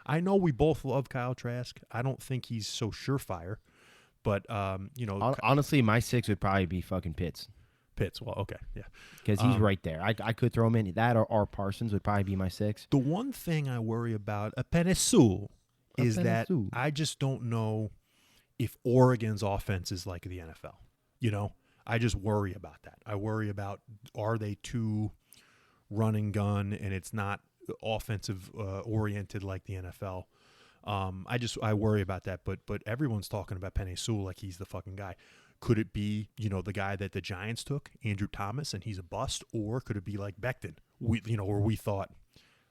I know we both love Kyle Trask. I don't think he's so surefire, but honestly, my 6 would probably be fucking Pitts. Well, okay, yeah, because he's right there. I could throw him in that, or Parsons would probably be my 6. The one thing I worry about Penei Sewell is that I just don't know if Oregon's offense is like the NFL. I just worry about that. I worry about, are they too run and gun and it's not offensive oriented like the NFL. I worry about that, but everyone's talking about Penei Sewell like he's the fucking guy. Could it be, the guy that the Giants took, Andrew Thomas, and he's a bust? Or could it be like Becton, where we thought,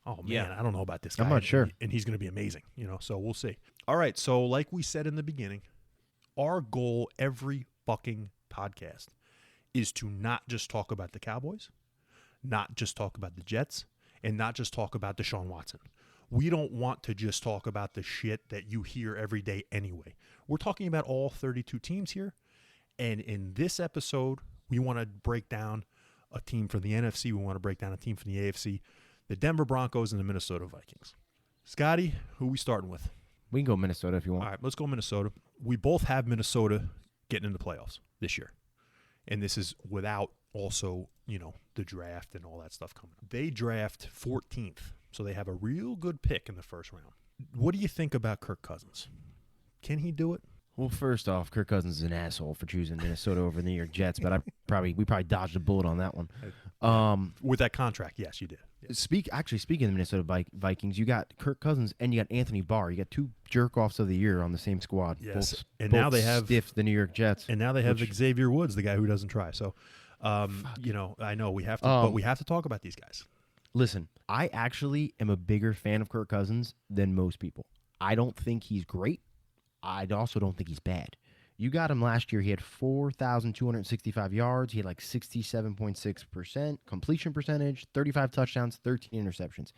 oh, man, yeah, I don't know about this guy. I'm not sure. And he's going to be amazing, so we'll see. All right, so like we said in the beginning, our goal every fucking podcast is to not just talk about the Cowboys, not just talk about the Jets, and not just talk about Deshaun Watson. We don't want to just talk about the shit that you hear every day anyway. We're talking about all 32 teams here. And in this episode, we want to break down a team from the NFC. We want to break down a team from the AFC, the Denver Broncos and the Minnesota Vikings. Scotty, who are we starting with? We can go Minnesota if you want. All right, let's go Minnesota. We both have Minnesota getting in the playoffs this year. And this is without also, the draft and all that stuff coming up. They draft 14th, so they have a real good pick in the first round. What do you think about Kirk Cousins? Can he do it? Well, first off, Kirk Cousins is an asshole for choosing Minnesota over the New York Jets, but we probably dodged a bullet on that one. With that contract, yes, you did. Yeah. Speaking of the Minnesota Vikings, you got Kirk Cousins and you got Anthony Barr. You got two jerk-offs of the year on the same squad. Yes, both now they have stiff the New York Jets. And now they have Xavier Woods, the guy who doesn't try. So, I know we have to, but we have to talk about these guys. Listen, I actually am a bigger fan of Kirk Cousins than most people. I don't think he's great. I also don't think he's bad. You got him last year. He had 4,265 yards. He had like 67.6% completion percentage, 35 touchdowns, 13 interceptions.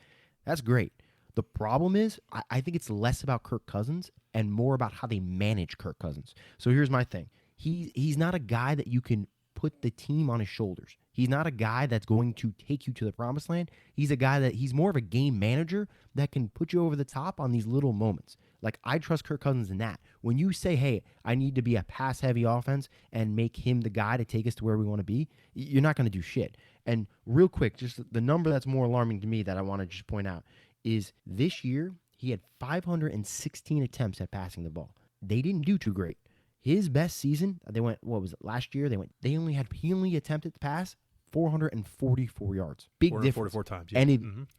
That's great. The problem is I think it's less about Kirk Cousins and more about how they manage Kirk Cousins. So here's my thing. He's not a guy that you can put the team on his shoulders. He's not a guy that's going to take you to the promised land. He's a guy he's more of a game manager that can put you over the top on these little moments. Like, I trust Kirk Cousins in that. When you say, hey, I need to be a pass-heavy offense and make him the guy to take us to where we want to be, you're not going to do shit. And real quick, just the number that's more alarming to me that I want to just point out is this year he had 516 attempts at passing the ball. They didn't do too great. His best season, they went, last year? He only attempted to pass 444 yards. Big difference. 444 times.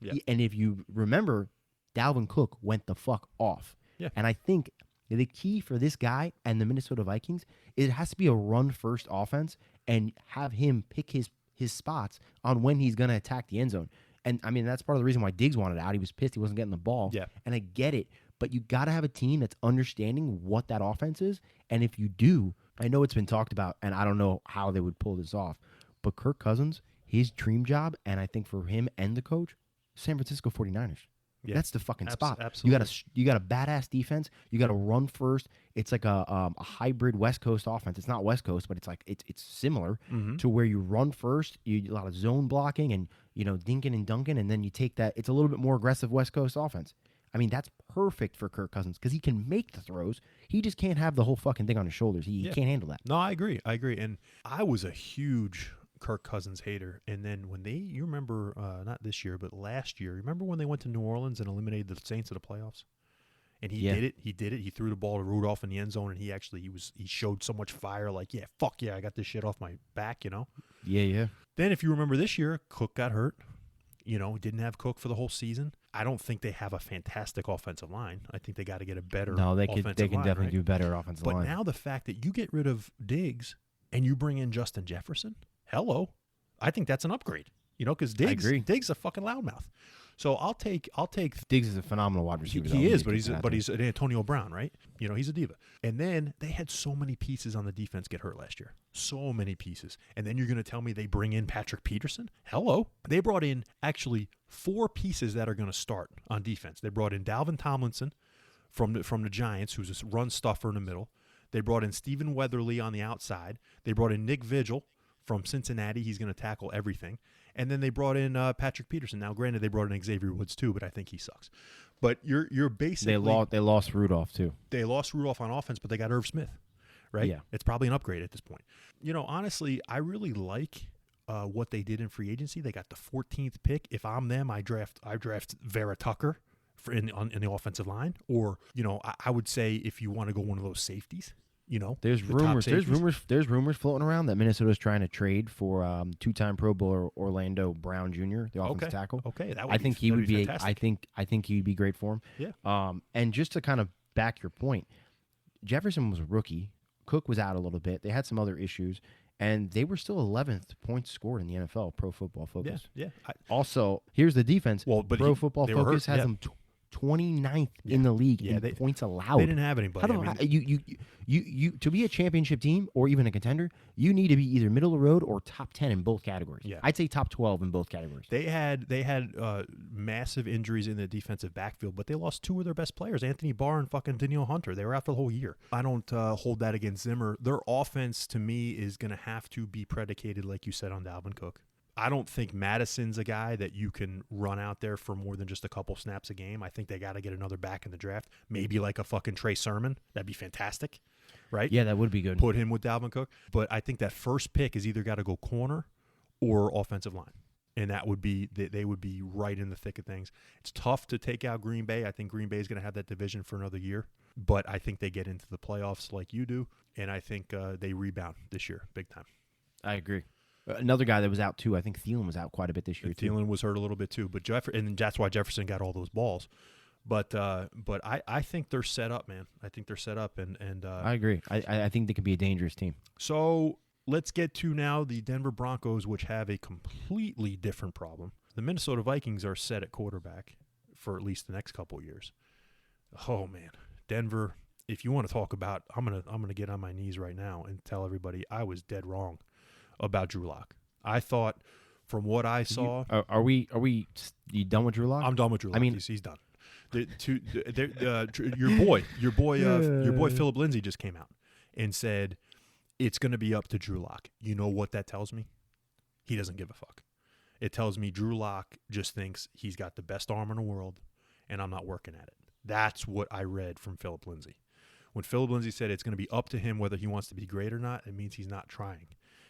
Yeah. And if you remember, Dalvin Cook went the fuck off. Yeah. And I think the key for this guy and the Minnesota Vikings, it has to be a run-first offense and have him pick his spots on when he's going to attack the end zone. And, I mean, that's part of the reason why Diggs wanted out. He was pissed he wasn't getting the ball. Yeah. And I get it. But you got to have a team that's understanding what that offense is. And if you do, I know it's been talked about, and I don't know how they would pull this off. But Kirk Cousins, his dream job, and I think for him and the coach, San Francisco 49ers. Yeah. That's the fucking spot. Absolutely. You got a badass defense. You got to run first. It's like a hybrid West Coast offense. It's not West Coast, but it's like it's similar to where you run first. You a lot of zone blocking and dinking and dunking, and then you take that. It's a little bit more aggressive West Coast offense. I mean, that's perfect for Kirk Cousins because he can make the throws. He just can't have the whole fucking thing on his shoulders. He can't handle that. No, I agree. And I was a huge Kirk Cousins hater. And then when you remember, not this year, but last year, remember when they went to New Orleans and eliminated the Saints in the playoffs? And he did it. He threw the ball to Rudolph in the end zone, and he showed so much fire, like, yeah, fuck yeah, I got this shit off my back, Yeah. Then if you remember this year, Cook got hurt. Didn't have Cook for the whole season. I don't think they have a fantastic offensive line. I think they got to get a better offensive line. They can definitely do better offensive line. But now the fact that you get rid of Diggs and you bring in Justin Jefferson, hello, I think that's an upgrade. Because Diggs is a fucking loudmouth. So I'll take Diggs is a phenomenal wide receiver. He is, but he's an Antonio Brown, right? He's a diva. And then they had so many pieces on the defense get hurt last year. So many pieces. And then you're going to tell me they bring in Patrick Peterson? Hello. They brought in actually 4 pieces that are going to start on defense. They brought in Dalvin Tomlinson from the Giants, who's a run stuffer in the middle. They brought in Stephen Weatherly on the outside. They brought in Nick Vigil from Cincinnati. He's going to tackle everything. And then they brought in Patrick Peterson. Now, granted, they brought in Xavier Woods too, but I think he sucks. But you're basically they lost Rudolph too. They lost Rudolph on offense, but they got Irv Smith, right? Yeah, it's probably an upgrade at this point. Honestly, I really like what they did in free agency. They got the 14th pick. If I'm them, I draft Vera Tucker in the offensive line, or I would say if you want to go one of those safeties. There's rumors floating around that Minnesota is trying to trade for 2-time Pro Bowler Orlando Brown Jr., the offensive tackle. Okay, I think he would be. I think he'd be great for him. Yeah. And just to kind of back your point, Jefferson was a rookie. Cook was out a little bit. They had some other issues, and they were still 11th points scored in the NFL. Pro Football Focus. Yeah. Also, here's the defense. Well, but Pro Football Focus has them 29th in the league in points allowed. They didn't have anybody. You to be a championship team or even a contender, you need to be either middle of the road or top 10 in both categories. Yeah. I'd say top 12 in both categories. They had massive injuries in the defensive backfield, but they lost two of their best players, Anthony Barr and fucking Danielle Hunter. They were out for the whole year. I don't hold that against Zimmer. Their offense, to me, is going to have to be predicated, like you said, on Dalvin Cook. I don't think Madison's a guy that you can run out there for more than just a couple snaps a game. I think they got to get another back in the draft. Maybe like a fucking Trey Sermon. That'd be fantastic, right? Yeah, that would be good. Put him with Dalvin Cook. But I think that first pick is either got to go corner or offensive line. And that would be, they would be right in the thick of things. It's tough to take out Green Bay. I think Green Bay is going to have that division for another year. But I think they get into the playoffs like you do. And I think they rebound this year big time. I agree. Another guy that was out too. I think Thielen was out quite a bit this year too. Thielen was hurt a little bit too, but and that's why Jefferson got all those balls. But I think they're set up, man. I think they're set up, and I agree. I think they could be a dangerous team. So let's get to now the Denver Broncos, which have a completely different problem. The Minnesota Vikings are set at quarterback for at least the next couple of years. Oh man, Denver. If you want to talk about, I'm gonna get on my knees right now and tell everybody I was dead wrong about Drew Lock. I thought, from what I saw, are we you done with Drew Lock? I'm done with Drew Lock. I mean, he's done. Your boy Philip Lindsay just came out and said it's going to be up to Drew Lock. You know what that tells me? He doesn't give a fuck. It tells me Drew Lock just thinks he's got the best arm in the world, and I'm not working at it. That's what I read from Philip Lindsay. When Philip Lindsay said it's going to be up to him whether he wants to be great or not, it means he's not trying.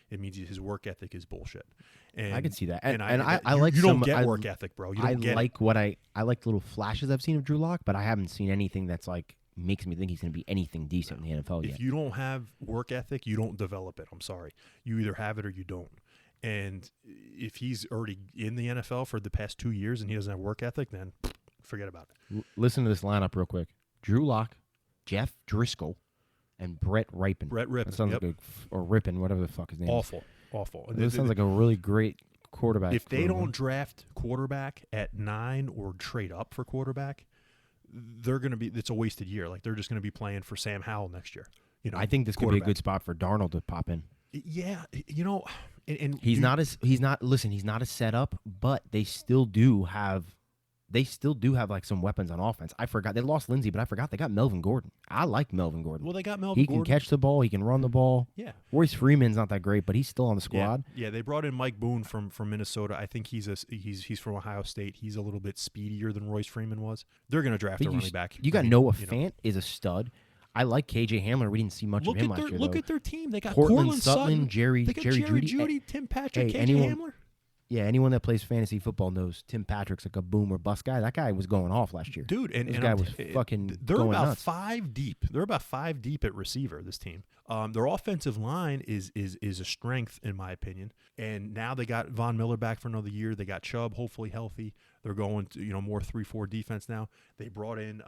It means his work ethic is bullshit. And I can see that. I like you don't get work ethic, bro. You don't get like what I like little flashes I've seen of Drew Lock, but I haven't seen anything that's like makes me think he's going to be anything decent in the NFL yet. If you don't have work ethic, you don't develop it. I'm sorry. You either have it or you don't. And if he's already in the NFL for the past 2 years and he doesn't have work ethic, then forget about it. Listen to this lineup real quick. Drew Lock, Jeff Driscoll, and Brett Rippin. That sounds like or Rippin, whatever the fuck his name is. Awful. This sounds like a really great quarterback. If they don't draft quarterback at 9 or trade up for quarterback, they're going to be. It's a wasted year. Like they're just going to be playing for Sam Howell next year. You know, I think this could be a good spot for Darnold to pop in. Yeah, you know, and he's not a setup, but they still do have like some weapons on offense. I forgot they lost Lindsey, but I forgot they got Melvin Gordon. I like Melvin Gordon. Well, they got Melvin. He can catch the ball. He can run the ball. Yeah. Royce Freeman's not that great, but he's still on the squad. Yeah. They brought in Mike Boone from Minnesota. I think he's from Ohio State. He's a little bit speedier than Royce Freeman was. They're going to draft a running back. You got Noah Fant is a stud. I like KJ Hamler. We didn't see much of him last year. Look at their team. They got Cortland Sutton, Jerry Jeudy, Tim Patrick, KJ Hamler. Yeah, anyone that plays fantasy football knows Tim Patrick's like a boom or bust guy. That guy was going off last year. Dude, this guy was fucking they're going about nuts. 5 deep. They're about 5 deep at receiver, this team. Their offensive line is a strength, in my opinion. And now they got Von Miller back for another year. They got Chubb, hopefully healthy. They're going to more 3-4 defense now. They brought in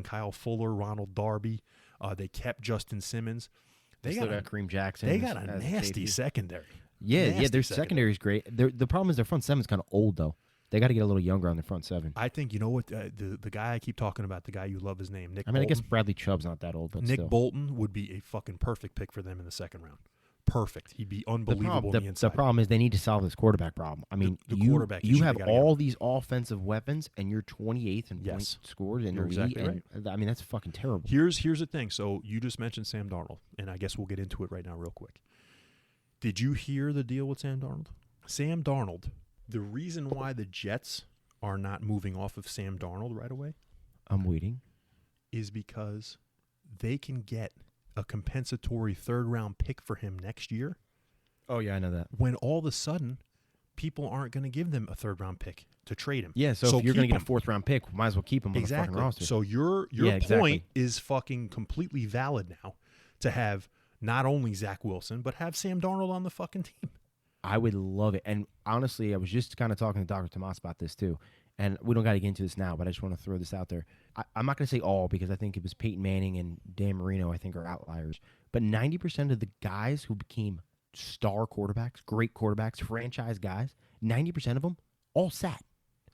Kyle Fuller, Ronald Darby. They kept Justin Simmons. They still got Kareem Jackson. They got a nasty secondary. Yeah, their secondary is great. The problem is their front seven's kind of old though. They got to get a little younger on their front seven. I think you know what the guy I keep talking about, the guy you love his name, Nick. I guess Bradley Chubb's not that old, but Nick still. Bolton would be a fucking perfect pick for them in the second round. Perfect. He'd be unbelievable on the inside. The problem is they need to solve this quarterback problem. I mean, you have all these offensive weapons, and you're 28th in points scored in the league. Exactly right. I mean, that's fucking terrible. Here's the thing. So you just mentioned Sam Darnold, and I guess we'll get into it right now real quick. Did you hear the deal with Sam Darnold? Sam Darnold, the reason why the Jets are not moving off of Sam Darnold right away, I'm waiting, is because they can get a compensatory third-round pick for him next year. Oh, yeah, I know that. When all of a sudden, people aren't going to give them a third-round pick to trade him. Yeah, so if you're going to get a fourth-round pick, might as well keep him on the fucking roster. So your point is fucking completely valid now to have not only Zach Wilson, but have Sam Darnold on the fucking team. I would love it. And honestly, I was just kind of talking to Dr. Tomas about this too. And we don't got to get into this now, but I just want to throw this out there. I'm not going to say all because I think it was Peyton Manning and Dan Marino, I think, are outliers. But 90% of the guys who became star quarterbacks, great quarterbacks, franchise guys, 90% of them all sat.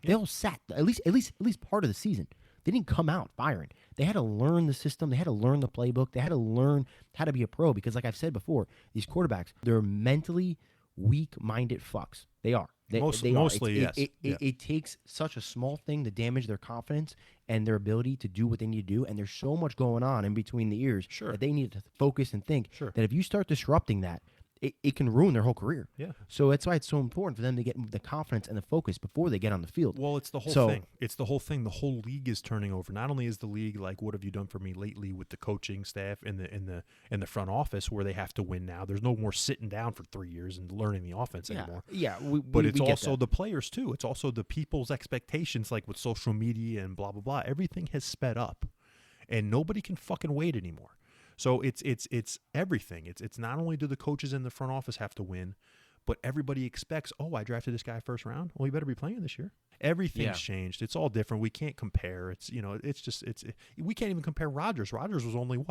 They all sat at least part of the season. They didn't come out firing. They had to learn the system. They had to learn the playbook. They had to learn how to be a pro because, like I've said before, these quarterbacks, they're mentally weak-minded fucks. They are. They are. Mostly, yes. It takes such a small thing to damage their confidence and their ability to do what they need to do. And there's so much going on in between the ears that they need to focus and think that if you start disrupting that, it can ruin their whole career. Yeah. So that's why it's so important for them to get the confidence and the focus before they get on the field. Well, it's the whole thing. It's the whole thing. The whole league is turning over. Not only is the league like, what have you done for me lately with the coaching staff and the front office where they have to win now. There's no more sitting down for 3 years and learning the offense anymore. Yeah. But it's also the players too. It's also the people's expectations, like with social media and blah blah blah. Everything has sped up, and nobody can fucking wait anymore. So it's everything. It's not only do the coaches in the front office have to win, but everybody expects, oh, I drafted this guy first round. Well, you better be playing this year. Everything's changed. It's all different. We can't compare. We can't even compare Rodgers. Rodgers was only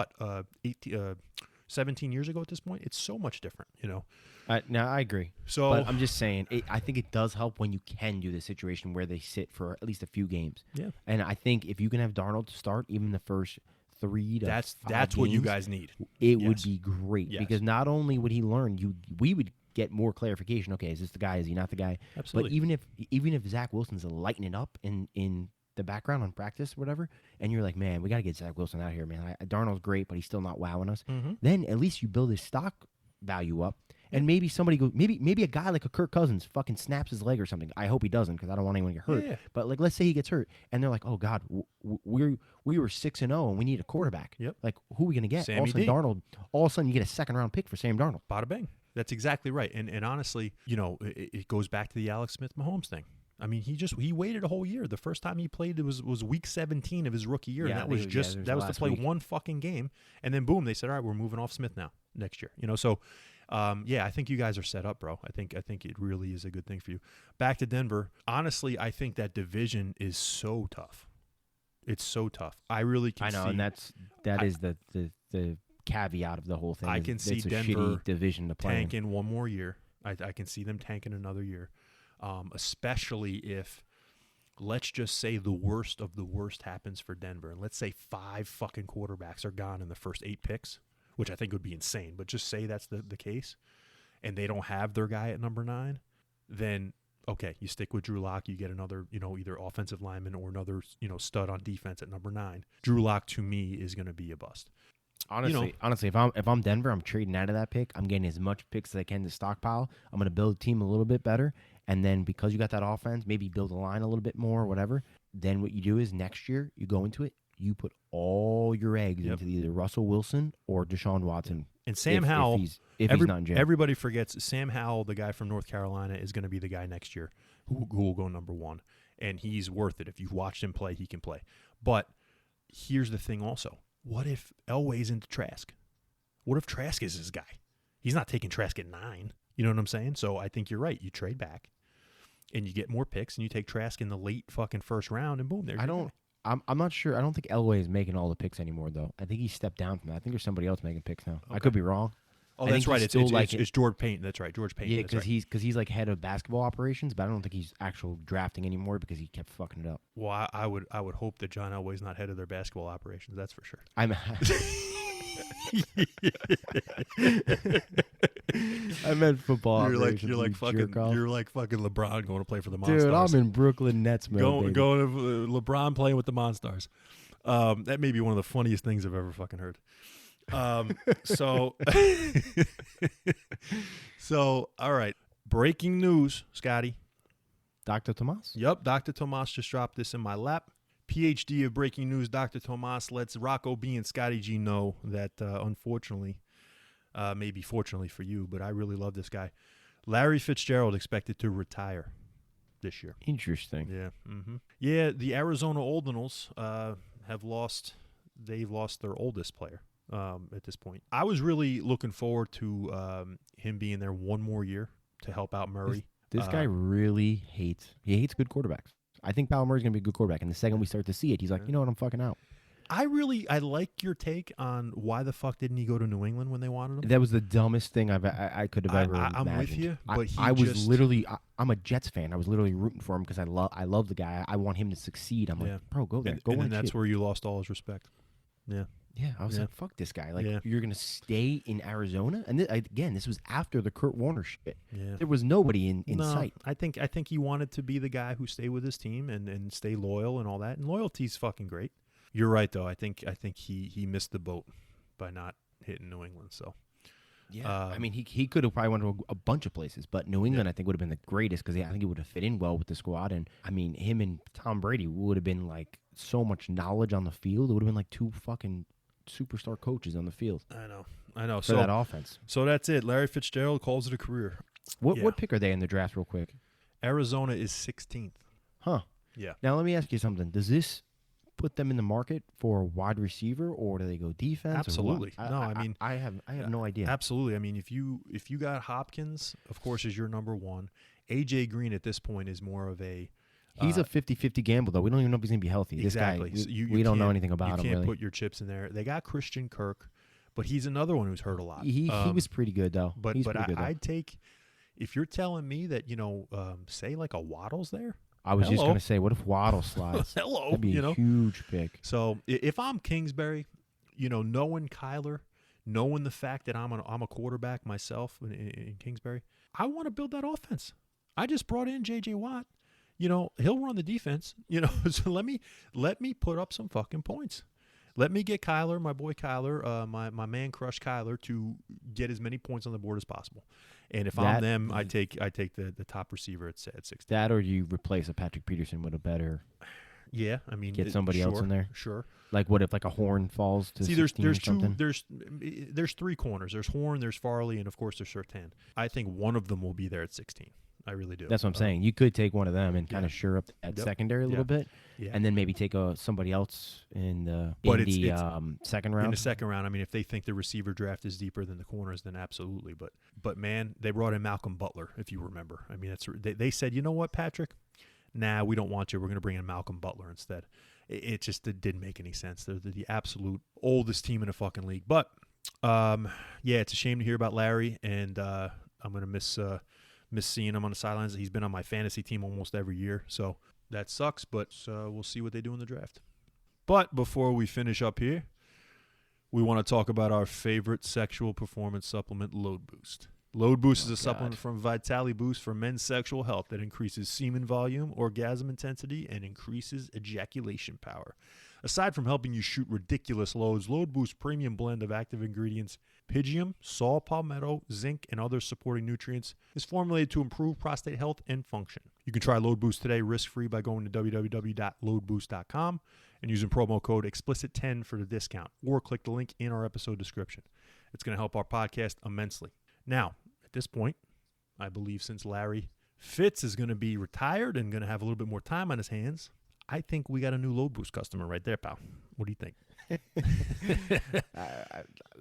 17 years ago at this point. It's so much different, No, I agree. So, but I'm just saying, I think it does help when you can do the situation where they sit for at least a few games. Yeah. And I think if you can have Darnold start even the first 3 to 5 that's what you guys need. It would be great because not only would he learn, we would get more clarification. Okay, is this the guy? Is he not the guy? Absolutely. But even if Zach Wilson's lighting it up in the background on practice or whatever, and you're like, man, we got to get Zach Wilson out here, man. Darnold's great, but he's still not wowing us. Mm-hmm. Then at least you build his stock value up. And maybe somebody goes, maybe a guy like a Kirk Cousins fucking snaps his leg or something. I hope he doesn't because I don't want anyone to get hurt. Yeah. But like, let's say he gets hurt, and they're like, oh God, we were 6-0 and we need a quarterback. Yep. Like, who are we gonna get? Sammy All of a sudden, D. Darnold. All of a sudden, you get a 2nd-round pick for Sam Darnold. Bada bang. That's exactly right. And honestly, it goes back to the Alex Smith Mahomes thing. I mean, he waited a whole year. The first time he played was week 17 of his rookie year, and that was to play one fucking game, and then boom, they said, all right, we're moving off Smith now next year. So. I think you guys are set up, bro. I think it really is a good thing for you. Back to Denver. Honestly, I think that division is so tough. It's so tough. I really can see. I know, and that is the caveat of the whole thing. I can see it's a Denver shitty division to play tanking one more year. I can see them tanking another year, especially if, let's just say, the worst of the worst happens for Denver. And let's say 5 fucking quarterbacks are gone in the first 8 picks. Which I think would be insane, but just say that's the case, and they don't have their guy at number 9, then okay, you stick with Drew Lock. You get another, either offensive lineman or another, stud on defense at number 9. Drew Lock to me is going to be a bust. Honestly, if I'm Denver, I'm trading out of that pick. I'm getting as much picks as I can to stockpile. I'm going to build a team a little bit better, and then because you got that offense, maybe build a line a little bit more or whatever. Then what you do is next year you go into it. You put all your eggs into either Russell Wilson or Deshaun Watson. And Sam Howell, if he's not in jail. Everybody forgets Sam Howell, the guy from North Carolina, is going to be the guy next year who will go number 1. And he's worth it. If you've watched him play, he can play. But here's the thing also. What if Elway's into Trask? What if Trask is his guy? He's not taking Trask at 9. You know what I'm saying? So I think you're right. You trade back, and you get more picks, and you take Trask in the late fucking first round, and boom, there you go. I'm not sure. I don't think Elway is making all the picks anymore, though. I think he stepped down from that. I think there's somebody else making picks now. Okay. I could be wrong. Oh, that's right. It's George Payton. That's right. George Payton. Yeah, because he's like head of basketball operations, but I don't think he's actual drafting anymore because he kept fucking it up. Well, I would hope that John Elway's not head of their basketball operations. That's for sure. I meant football operations. You're like fucking LeBron going to play for the Monstars. Dude, I'm in Brooklyn Nets mode. Going to LeBron playing with the Monstars. That may be one of the funniest things I've ever fucking heard. So all right. Breaking news, Scotty. Dr. Tomas? Yep, Dr. Tomas just dropped this in my lap. PhD of breaking news, Dr. Tomas lets Rocco B and Scotty G know that unfortunately, maybe fortunately for you, but I really love this guy. Larry Fitzgerald expected to retire this year. Interesting. Yeah. Mm-hmm. Yeah, the Arizona Ordinals they've lost their oldest player at this point. I was really looking forward to him being there one more year to help out Murray. This guy really hates good quarterbacks. I think Murray's going to be a good quarterback. And the second we start to see it, he's like, you know what, I'm fucking out. I like your take on why the fuck didn't he go to New England when they wanted him. That was the dumbest thing I could have ever imagined. I'm with you, but I was literally I'm a Jets fan. I was literally rooting for him because I love the guy. I want him to succeed. I'm like, bro, go there, go win. And that's where you lost all his respect. Yeah. Yeah, I was like, fuck this guy. Like, you're going to stay in Arizona? And again, this was after the Kurt Warner shit. Yeah. There was nobody in sight. I think he wanted to be the guy who stayed with his team and stay loyal and all that. And loyalty's fucking great. You're right, though. I think he missed the boat by not hitting New England. So, yeah. I mean, he could have probably went to a bunch of places, but New England, I think, would have been the greatest because I think he would have fit in well with the squad. And, I mean, him and Tom Brady would have been, like, so much knowledge on the field. It would have been like two fucking superstar coaches on the field. I know. For that offense. So that's it. Larry Fitzgerald calls it a career. What pick are they in the draft, real quick? Arizona is 16th. Huh. Yeah. Now let me ask you something. Does this put them in the market for a wide receiver, or do they go defense? Absolutely. I have no idea. Absolutely. I mean, if you got Hopkins, of course, is your number one. AJ Green at this point is more of a. He's a 50-50 gamble, though. We don't even know if he's going to be healthy. Exactly. This guy, so we don't know anything about him, You can't really. put your chips in there. They got Christian Kirk, but he's another one who's hurt a lot. He was pretty good, though. But I'd take, if you're telling me that, say like a Waddle's there. I was just going to say, what if Waddle slides? Hello. That'd be a huge pick. So if I'm Kingsbury, knowing Kyler, knowing the fact that I'm a quarterback myself in Kingsbury, I want to build that offense. I just brought in J.J. Watt. He'll run the defense. So let me put up some fucking points. Let me get Kyler, my boy Kyler, my man crush Kyler, to get as many points on the board as possible. And if I'm them, I take the top receiver at 16. That, or you replace a Patrick Peterson with a better. Yeah, I mean, get somebody else in there. Sure. Like, what if like a Horn falls to? See, there's something? there's three corners. There's Horn, there's Farley, and of course there's Surtain. I think one of them will be there at 16. I really do. That's what I'm saying. You could take one of them and kind of shore up that secondary a little bit, and then maybe take somebody else in the second round. In the second round, I mean, if they think the receiver draft is deeper than the corners, then absolutely. But man, they brought in Malcolm Butler, if you remember. I mean, they said, you know what, Patrick? Nah, we don't want you. We're going to bring in Malcolm Butler instead. It just didn't make any sense. They're the absolute oldest team in the fucking league. But it's a shame to hear about Larry, and I'm going to miss seeing him on the sidelines. He's been on my fantasy team almost every year, so that sucks, but we'll see what they do in the draft. But before we finish up here, we want to talk about our favorite sexual performance supplement, LoadBoost. LoadBoost is a supplement from Vitality Boost for men's sexual health that increases semen volume, orgasm intensity, and increases ejaculation power. Aside from helping you shoot ridiculous loads, LoadBoost's premium blend of active ingredients, pygium, saw palmetto, zinc, and other supporting nutrients is formulated to improve prostate health and function. You can try LoadBoost today risk-free by going to www.loadboost.com and using promo code explicit10 for the discount, or click the link in our episode description. It's going to help our podcast immensely. Now, at this point, I believe since Larry Fitz is going to be retired and going to have a little bit more time on his hands, I think we got a new LoadBoost customer right there, pal. What do you think?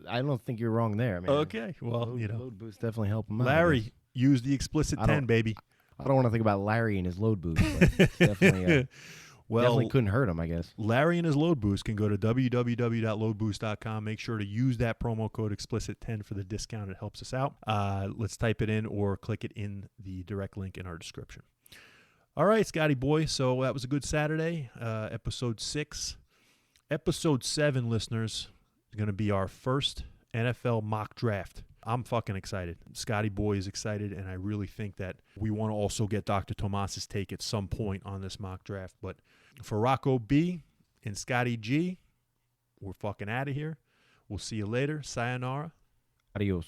I don't think you're wrong there, man. Okay, well, LoadBoost definitely help him out. Larry, use the explicit 10, baby. I don't want to think about Larry and his LoadBoost, but it's definitely definitely couldn't hurt him, I guess. Larry and his LoadBoost can go to www.loadboost.com. Make sure to use that promo code explicit10 for the discount. It helps us out. Let's type it in or click it in the direct link in our description. All right, Scotty boy. So that was a good Saturday, episode 6. Episode 7, listeners, is going to be our first NFL mock draft. I'm fucking excited. Scotty boy is excited, and I really think that we want to also get Dr. Tomas's take at some point on this mock draft. But for Rocco B and Scotty G, we're fucking out of here. We'll see you later. Sayonara. Adios.